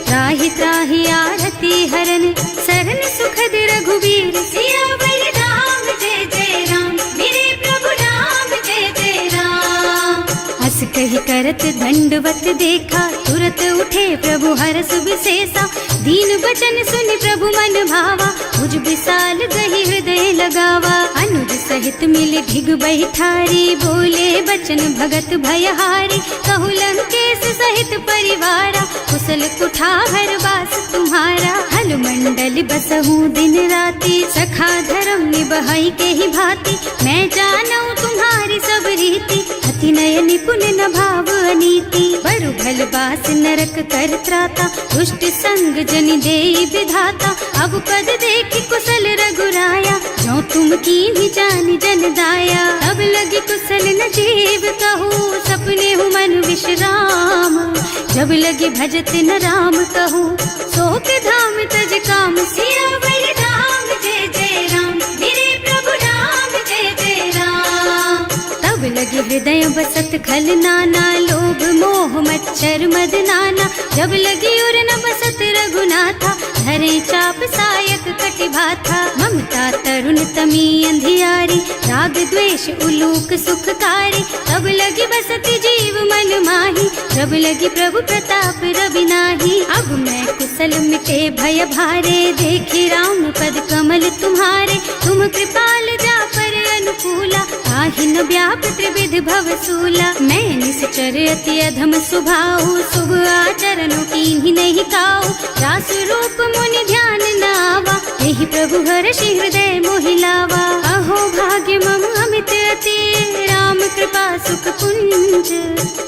S1: त्राहि त्राहि आरती हरन, सरन सुखद रघुवीर। सियावर राम जय जय राम, मेरे प्रभु राम जय जय राम। हस कहि करत दंडवत देखा, तुरत उठे प्रभु हरस विशेषा। दीन बचन सुनि प्रभु मन भावा, मुझ विशाल गही हृदय लगावा। अनुज सहित मिल ढिग बैठारी, बोले बचन भगत भयहारी। कहु लंकेश सहित परिवारा, कुशल कुठार वास तुम्हारा। हल मंडल बसहु दिन राति, सखा धर्म निबहाई के ही भांति। मैं जानू तुम्हारी सब रीति, अति नय निपुण न भाव अनीति। बरु भल बास नरक कर त्राता, दुष्ट संग जनि देई विधाता। अब पद देखि कुशल रघुराया, जो तुम कीन्ही जानि जन दाया। अब लगी कुशल न जीव कहू, सपने हूँ मन विश्राम। जब लगी भजत न राम कहूँ, शोक धाम तज काम। सियावर राम जय जय राम, मेरे प्रभु राम जय जय राम। तब लगी हृदय बसत खल नाना, लोभ मोह मच्छर मद नाना। जब लगी उर न बसत रघुनाथा, धरे चाप सायक कटिभाथा। ममता तरुण तमी अंधियारी, राग द्वेष उलूक सुखकारी। तब लगी बसती जीव मन माही, जब लगी प्रभु प्रताप रवि नाही। अब मैं कुशल मिटे भय भारे, देखी राम पद कमल तुम्हारे। तुम कृपाल जा पर अनुकूला, ताहि न व्याप त्रिविध भव सूला। मैं निश्चर अति अधम सुभाऊ, शुभ आचरण कीन्ही नहीं काऊ। रास रूप मुनि ध्यान न आवा, यही प्रभु हर्षि हृदय मोहिलावा। अहो भाग्य मम अमित अति, राम कृपा सुख पुंज।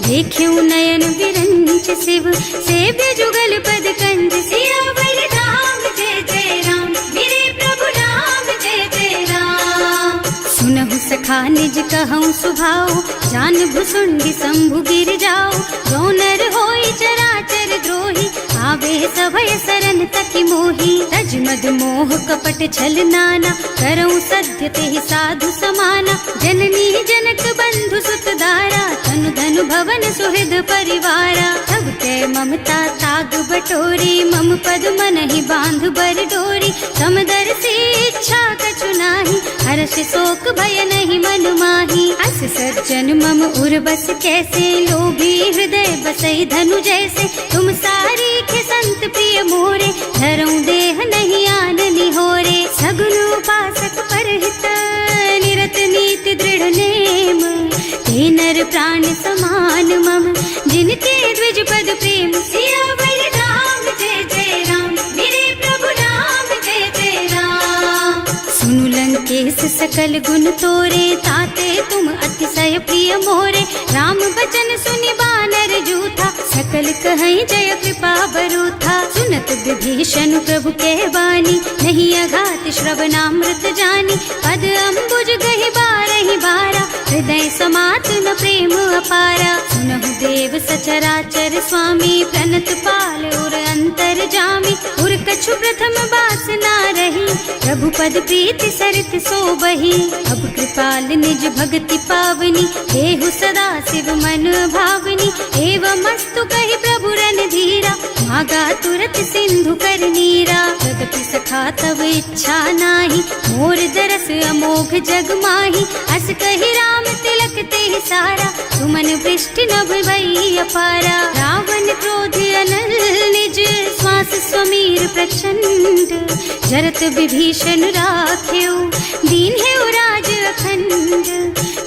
S1: देख्यऊ नयन विरंच शिव, सेव्य जुगल पद कंज। सियावर राम जय जय राम, मेरे प्रभु राम जय जय राम। सुनहु सखा निज कहूँ सुभाऊ, जान भुसुंडी शंभु गिर जाओ। जो नर होई चराचर द्रोही, आवे सभय सरन तकी मोही। तज मद मोह कपट छल नाना, करऊँ सत्य तेहि साधु समाना। जननी जनक बंधु सुत दारा, तनु धनु भवन सुहृद परिवारा। तब ते ममता ताग बटोरी, मम पद मन ही बांध बर डोरी। समदर्शी इच्छा कछु नाही, हर्ष शोक भय नहीं मन माही। अस सज्जन मम उर बस कैसे, लोभी हृदय बसई धनु जैसे। तुम सारी के संत प्रिय मोरे, धरऊँ देह नहीं आन निहोरे। सगुन उपासक परहित, निरत नीति दृढ़ नेम। ते नर प्राण समान मम, जिनके द्विज पद प्रेम। सियावर राम जय जय राम, मेरे प्रभु राम जय जय राम। सुनु लंकेश सकल गुण तोरे, ताते तुम अतिशय प्रिय मोरे। राम बचन सुनि बानर जूथा, सकल कहई जय कृपा बरूथा। सुनत विभीषण प्रभु के बानी, नहीं अघात श्रवणामृत जानी। पद अम्बुज गहि बारहि बारा, हृदय समात न प्रेम अपारा। सुनहु देव सचराचर स्वामी, प्रणत पाल उर अंतर जामी। उर कछु प्रथम बास ना रही, प्रभु पद प्रीति सरित सोबही। अब कृपाल निज भक्ति पावनी, देहु सदा शिव मन भावनी। एवं मस्तु कहि प्रभु रन धीरा, मागा तुरत सिंधु कर नीरा। यद्यपि सखा तब इच्छा नाही, मोर दरस अमोघ जग माही। अस कहि राम तिलक तेहि सारा, सुमन वृष्टि नभ भई अपारा। रावण क्रोध अनल निज, श्वास स्वमीर प्रचंड। जरत विभीषण राख्यो, दीन है राज अखंड।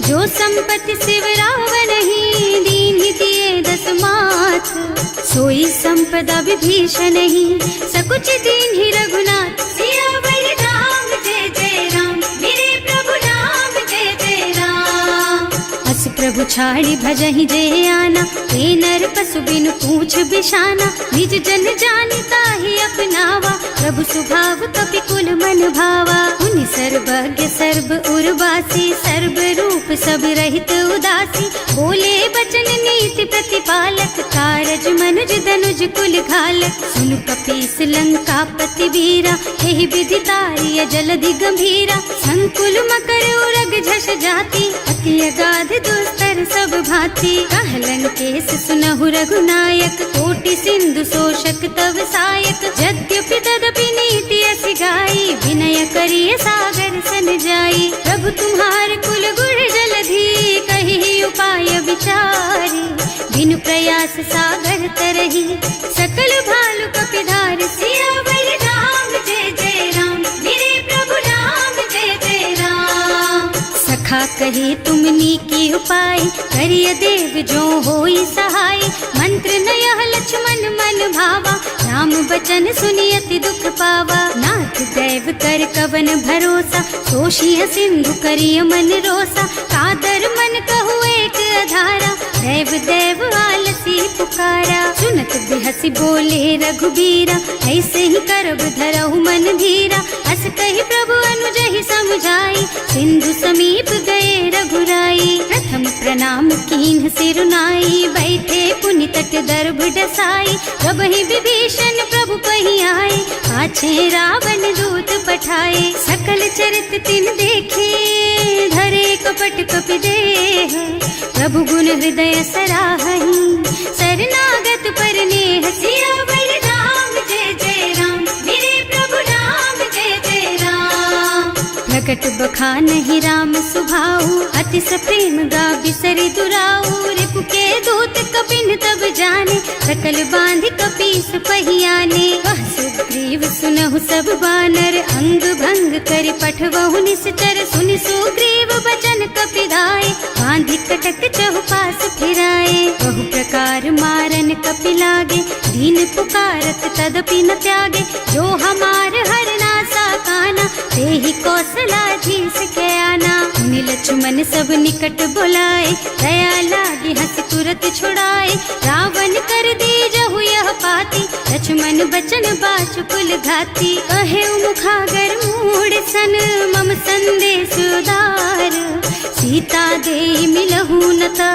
S1: जो संपत्ति शिव रावण ही, दीन ही दिए दस माथ। सोई संपदा विभीषण ही, सकुच दीन ही रघुनाथ। सियावर राम जय जय राम, मेरे प्रभु राम जय जय राम। अस प्रभु छाड़ी भजहि जय आना, ते नर पशु बिनु पूछ बिशाना। निज जन जानिता ही अपनावा, प्रभु स्वभाव कपि कुल मन भावा। उनि सर्वज्ञ सर्व उर्वासी, सर्व रूप सब रहित उदासी। बोले बचन नीति प्रतिपालक, कारज मनुज धनुज कुल घालक। सुनु कपीस लंका पति वीरा, यही विधि तारिय जलधि गंभीरा। संकुल मकर उरग झष जाति, अति अगाध दुस्तर सब भांति। कह लंकेश सुनहु रघुनायक, कोटि सिंधु शोषक तव सायक। यद्यपि तदपि नीति असि गाई, विनय करिय सागर सन जाई। प्रभु तुम्हार कुल गुण जलधि, कहि उपाय विचारी। व्यास सागर तरही, सकल भालु कपिधार सियावर राम जय जय राम, मेरे प्रभु राम जय जय राम। सखा कहे तुमनी की उपाय, करिय देव जो होई सहाय, मंत्र न यह लक्ष्मण मन भावा, राम बचन सुनियति दुख पावा। नाथ दैव कर कवन भरोसा, सोशिय सिंधु करिय मन रोसा, कादर मन कहु एक अधारा, देव देव आलसी पुकारा। सुनत बिहसी बोले रघुबीरा, ऐसे ही करब धरहु मन धीरा, अस कही प्रभु अनुजहि समुझाई, सिंधु समीप गए रघुराई। प्रथम प्रणाम कीन्ह सिरुनाई, बैठे पुनि तट दर्भ डसाई, जब ही विभीषण प्रभु पही आए, पाछे रावण दूत पठाए। सकल चरित तिन देखे, धरे कपट कपि देह, प्रभु गुण हृदय सराहहि, शरणागत पर नेह। सियावर राम जय जय राम, मेरे प्रभु राम जय जय राम। प्रकट बखानहि राम सुभाऊ, अतिस प्रेम गा बिसरि दुराऊ, रिपु के दूत कपिन तब जाने, सकल बांध कपीस पहियाने। वह सुग्रीव सुनहु सब बानर, अंग भंग करि पठवहु निश्चर, सुनि सुग्रीव बचन कपिधाय, बांधि कटक चहुपास फिराए। बहु प्रकार मारन कपि लागे, दीन पुकारत तदपि न त्यागे, जो हमार हरना सा काना, तेहि कौशलाधीश के आना। मुनि लक्ष्मण सब निकट बुलाए, दया लागी हंस तुरत छुड़ाए, रावण कर दीजहु यह पाती, लक्ष्मण बचन बाचु कुल घाती। कहे मुखागर मूढ़ सन, मम संदेश उदार, सीता दे मिलहु नता,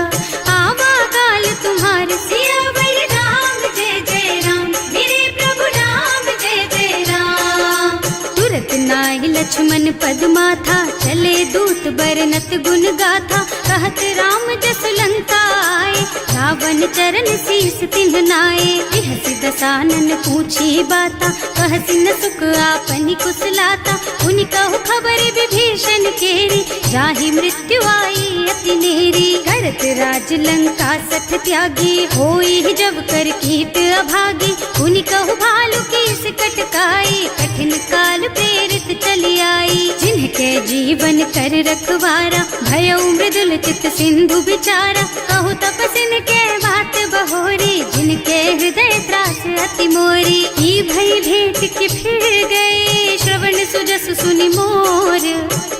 S1: आवा काल तुम्हार। सियावर राम जय जय राम, मेरे प्रभु राम जय जय राम। तुरत नाहि लक्ष्मण पद माथा, चले दूत बरनत गुण गाथा, कहत राम जस लंका आए, रावण चरण शीस तिन्ह नाए। बिहसि दसानन पूछी बाता, कहसि न सुख आपनि कुशलाता, उनि कहु खबर विभीषण केरी, जाहि मृत्यु आई अति नेरी। करत राज लंका सठ त्यागी, होई जब कर कीट अभागी, उनि कहु भालु कीस कटकाई, कठिन काल प्रेरित चली आई। जिनके जीवन कर रखवारा, भयउ मृदुल चित सिंधु बिचारा, कहु तपसिन के बात बहोरी, जिनके हृदय त्रास अति मोरी। ई भई भेंट के फिर गए, श्रवण सुजस सुनि मोर,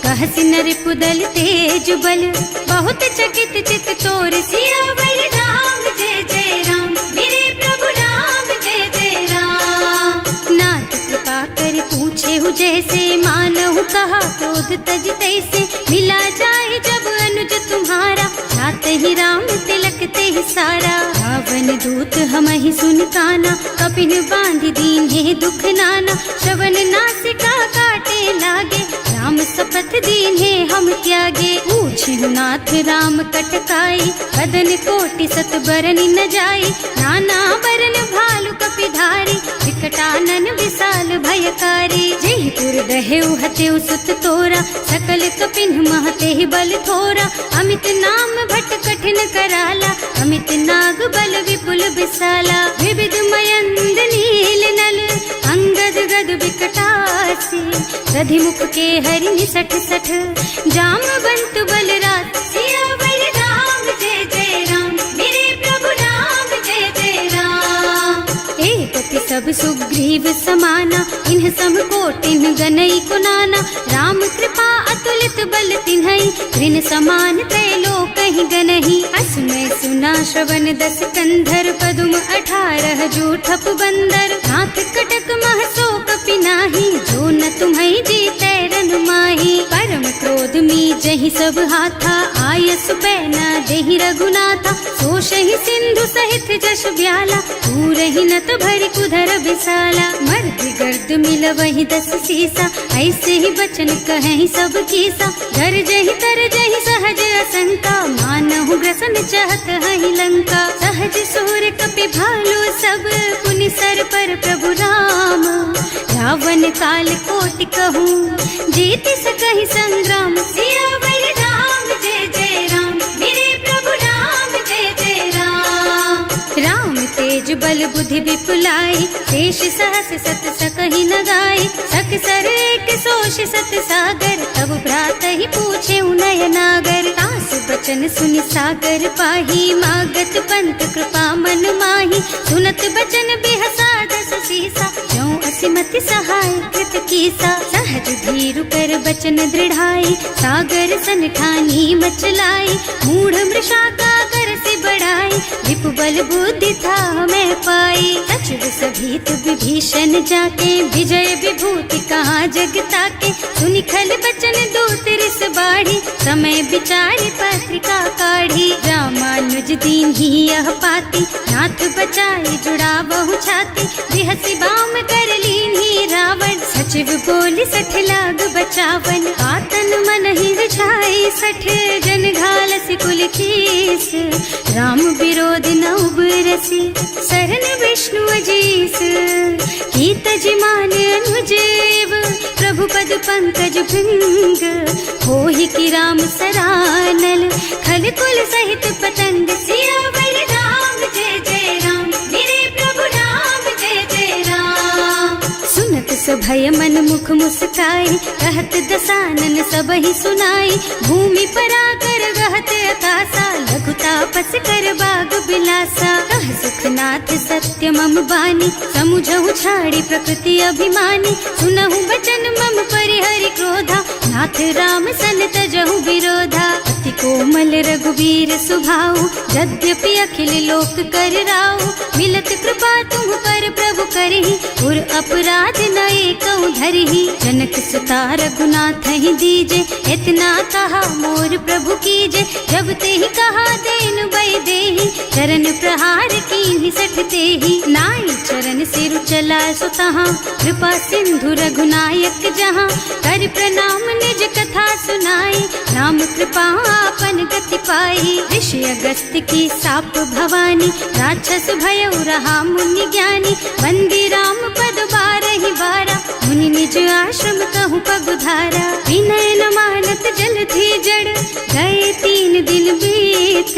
S1: कहसि नर पुदल तेज बल, बहुत चकित चित तोर। सियावर राम जय जय राम, मेरे प्रभु राम जय जय राम। नाथ कृपा कर पूछे हु जैसे, मानहु कहा क्रोध तज तैसे, मिला जाए जब अनुज तुम्हारा, जात ही राम तिलक ते सारा। रावण दूत हमहि सुन काना, कपिन बांधि दीन्हे दुख नाना, श्रवण नासिका काटे लागे, राम शपथ दीन्हे हम त्यागे। पूछिहु नाथ राम कटकाई, बदन कोटि सत बरन न जाई, नाना बरन भालु कपिधारी, विकटानन विशाल भयकारी। जेहि पुर दहेउ हतेउ सुत तोरा, सकल कपिन महते बल थोरा, अमित नाम भट कठिन कराला, अमित नाग बल विपुल विशाला। विविध मयंद नील नल, अंगद गद विकटासी, दधिमुख के हरि निसठ सठ, जामवंत बलराज। सियावर राम जय जय राम, मेरे प्रभु राम जय जय राम। एक सब सुग्रीव समाना, इन्ह सम कोटिन गनई कुनाना, राम कृपा अतुलित बल तिन्हई, ऋण समान त्रैलोकहि गनहि। असमय सुना श्रवण दस कंधर, पदुम 18 जूठप बंदर, नाथ कटक मह सो कपि नाही, जो न तुम्हई जीतै रन माही। परम क्रोध मी जहि सब हाथा, आयस पैना देहि रघुनाथा, सोषहि सिंधु सहित जश ब्याला, पूरहि नत भरि कुधर विशाला। मर्दि गर्द मिलवहि 10 सीसा, ऐसे ही बचन कहेहि सब कीसा, डर जहि तर जहि सहज असंका, मानहु ग्रसन चाहत हहि लंका। सहज सूर कपि भालु सब, पुनि सर पर प्रभु राम, रावण काल कोटि कहूँ, जीत सकहि संग्राम। सियावर राम जय जय राम, मेरे प्रभु राम जय जय राम। बल बुद्धि विपुलाई, शेष सहस सत सकहि न गाय, सक सर एक सोष सत सागर, तब भ्रात ही पूछे उनय नागर, तास बचन सुनि सागर पाही, मागत पंत कृपा मन माही, सुनत बचन बिहसा दस सीसा, ज्यों असिमति सहाय कृत कीसा, सहज धीरु कर बचन दृढ़ाई, सागर सन ठानी मचलाई, मूढ़ मृषा का कर से बढ़ाई, विपु बल बुद्धि था मैं पाई, सचिव सभीत विभीषण जाके, विजय विभूति कहाँ जग ताके, सुनि खल बचन दूत रिस बाढ़ी, समय विचारि पत्रिका काढ़ी, रामानुज दीन ही यह पाती, नाथ बचाई जुड़ा बहु छाती, बिहसी बाम कर लीन्ही रावण, सचिव बोली सठ लाग बचावन, आतन मन ही रिझाई सठ, जन घालसी कुल कीस, राम विरोध न उबरसी, सरन विष्णु अजीस, कीत जिमान अनुजेव, प्रभु पद पंकज भृंग, होहि की राम सरानल, खल कुल सहित पतंग, सियावर राम जय जय राम, मेरे प्रभु राम जय जय राम, सुनत सभय मन मुख मुस्काई, कहत दसानन सबहि सुनाई, भूमि पराकर गहत अकासा, लघु तापस कर बाग बिलासा, कह सुखनाथ सत्य मम बानी, समुझहु छाड़ी प्रकृति अभिमानी, सुनहु बचन मम परिहरि क्रोधा, नाथ राम सन तजहु विरोधा, अति कोमल रघुवीर सुभाऊ, यद्यपि अखिल लोक कर राऊ, मिलत कृपा तुम पर प्रभु करहि, उर अपराध न एकौ धरहि, जनक सुता रघुनाथ ही दीजे, इतना कहा मोर प्रभु कीजे, जब ते ही कहा देन बई देहि, चरण प्रहार कीन्हि सठ तेहि, नाई चरण सिरु चला सो तहाँ, कृपा सिंधु रघुनायक जहाँ, कर प्रणाम निज कथा सुनाई, राम कृपा आपन गति पाई, ऋषि अगस्त्य की साप भवानी, राक्षस भयउ रहा मुनि ज्ञानी, बंदी राम पद बारहि बारा, मुनि निज आश्रम कहूँ पगुधारा, विनय न मानत जल थी जड़, गए 3 दिन बीत,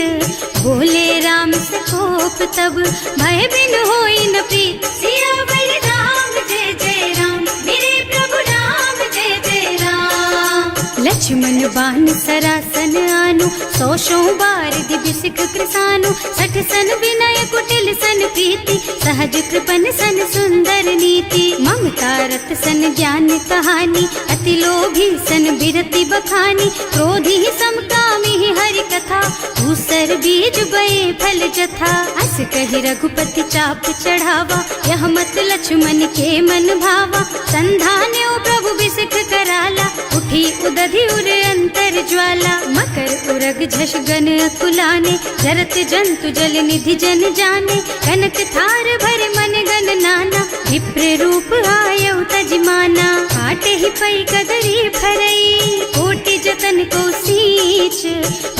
S1: बोले राम सकोप तब, भय बिन होई न प्रीत, सियावर राम जय जय राम, मेरे प्रभु राम जय जय राम, लक्ष्मण बान सरासन आनु, 100 बार दिव्य सिख कृसानु, 60 सन विनय कुटिल सन प्रीति, सहज कृपन सन सुंदर नीति, ममता रत सन ज्ञान कहानी, अति लोभी सन बिरति बखानी, क्रोधी समकामी हरि कथा, दूसर बीज बये फल जथा, अस कहि रघुपति चाप चढ़ावा, यह मत लक्ष्मण के मन भावा, संधान्यो प्रभु बिसिख कराला, उठी उदधि उर अंतर ज्वाला, मकर उरग झष गन अकुलाने, जरत जंतु जल निधि जन जाने, कनक थार भर मन गन नाना, विप्र रूप आयउ तजमाना, काटे ही पई कदरी फरई, कोटि जतन को सींच,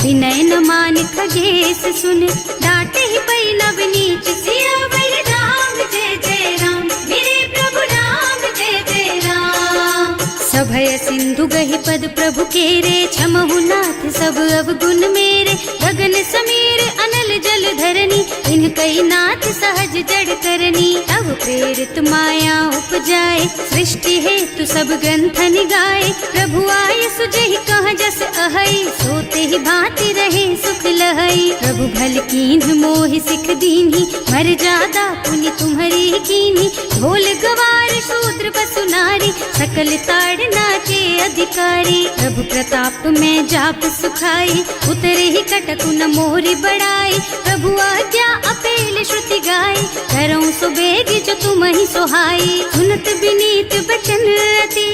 S1: विनय न मान खगेश सुन, डांटे ही पई नव नीच, सियावर राम जय जय राम, मेरे प्रभु राम जय जय राम, सभय सिंधु गहि पद प्रभु केरे, क्षमहु नाथ सब अवगुण मेरे, गगन समीर अनल जल धरनी, इनकई नाथ सहज जड़ करनी, तब प्रेरित माया उपजाए, सृष्टि हेतु सब ग्रंथ निगाए, प्रभु आय सुजहि कह जस अहै, सोते ही भांति रहे सुख लहै, प्रभु भल कीन्ह मोहि सिख दीन्ही, मर जादा पुनि तुम्हरी कीन्ही, ढोल गवार शूद्र पशु नारी, सकल ताड़ना के अधिकारी, प्रभु प्रताप में जाप सुखाई, उतरे ही कटकु न मोरी बड़ाई, प्रभु आज्ञा अपेल श्रुति गाय, करऊं सो बेगी जो तुम ही सोहाई, सुनत विनीत बचन अति,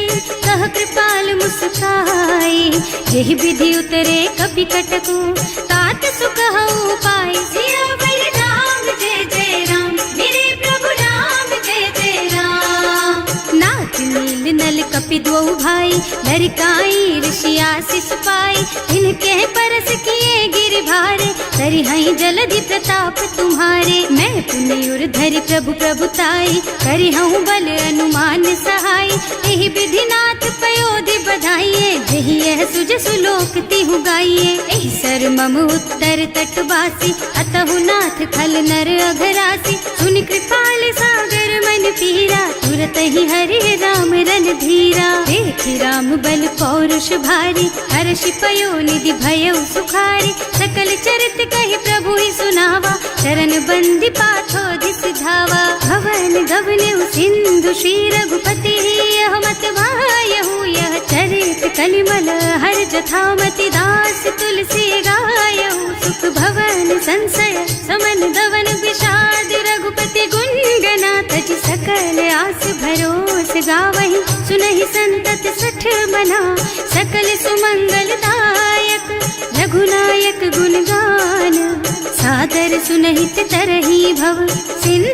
S1: कह कृपाल मुस्काई, यही विधि उतरे कपि कटकु, तात सुकहु पाई, सियावर राम जय जय राम, मेरे प्रभु राम जय जय राम, नाथ नील नल कपि द्वौ भाई, लरिकाई ऋषि आशीष पाई, इनके परस किए गिर भारे, तरिहै जलधि प्रताप तुम्हारे, मैं पुनि उर धरि प्रभु प्रभुताई, करिहऊँ बल अनुमान सहाय, एहि विधिनाथ पयोधि बधाइए, जहि यह सुज सुलोक तिहु गाइए, एहि सर कर मम उत्तर तटवासी, अतहु नाथ खल नर अघरासी। सुनि कृपाल सागर मन पीरा, तुरत ही हरि राम रन धीरा। देखि राम बल पौरुष भारी, हर्षि पयो निधि भयउ सुखारी। सकल चरित कहि प्रभु ही सुनावा, चरण बंदी पाछो दिस धावा। भवन गगन सिंधु श्री रघुपति, यह मत वायहु यह चरित कलिमल हर जथामति। दास तुलसी गायहु, सुख भवन संशय समन दवन विषाद। रघुपति गुण गना तज सकल आस भरोस गावहि। सुनहि संतत सठ मना, सकल सुमंगल दायक। रघुनायक गुण गान, सादर सुनहित तरहि भव। सिंधु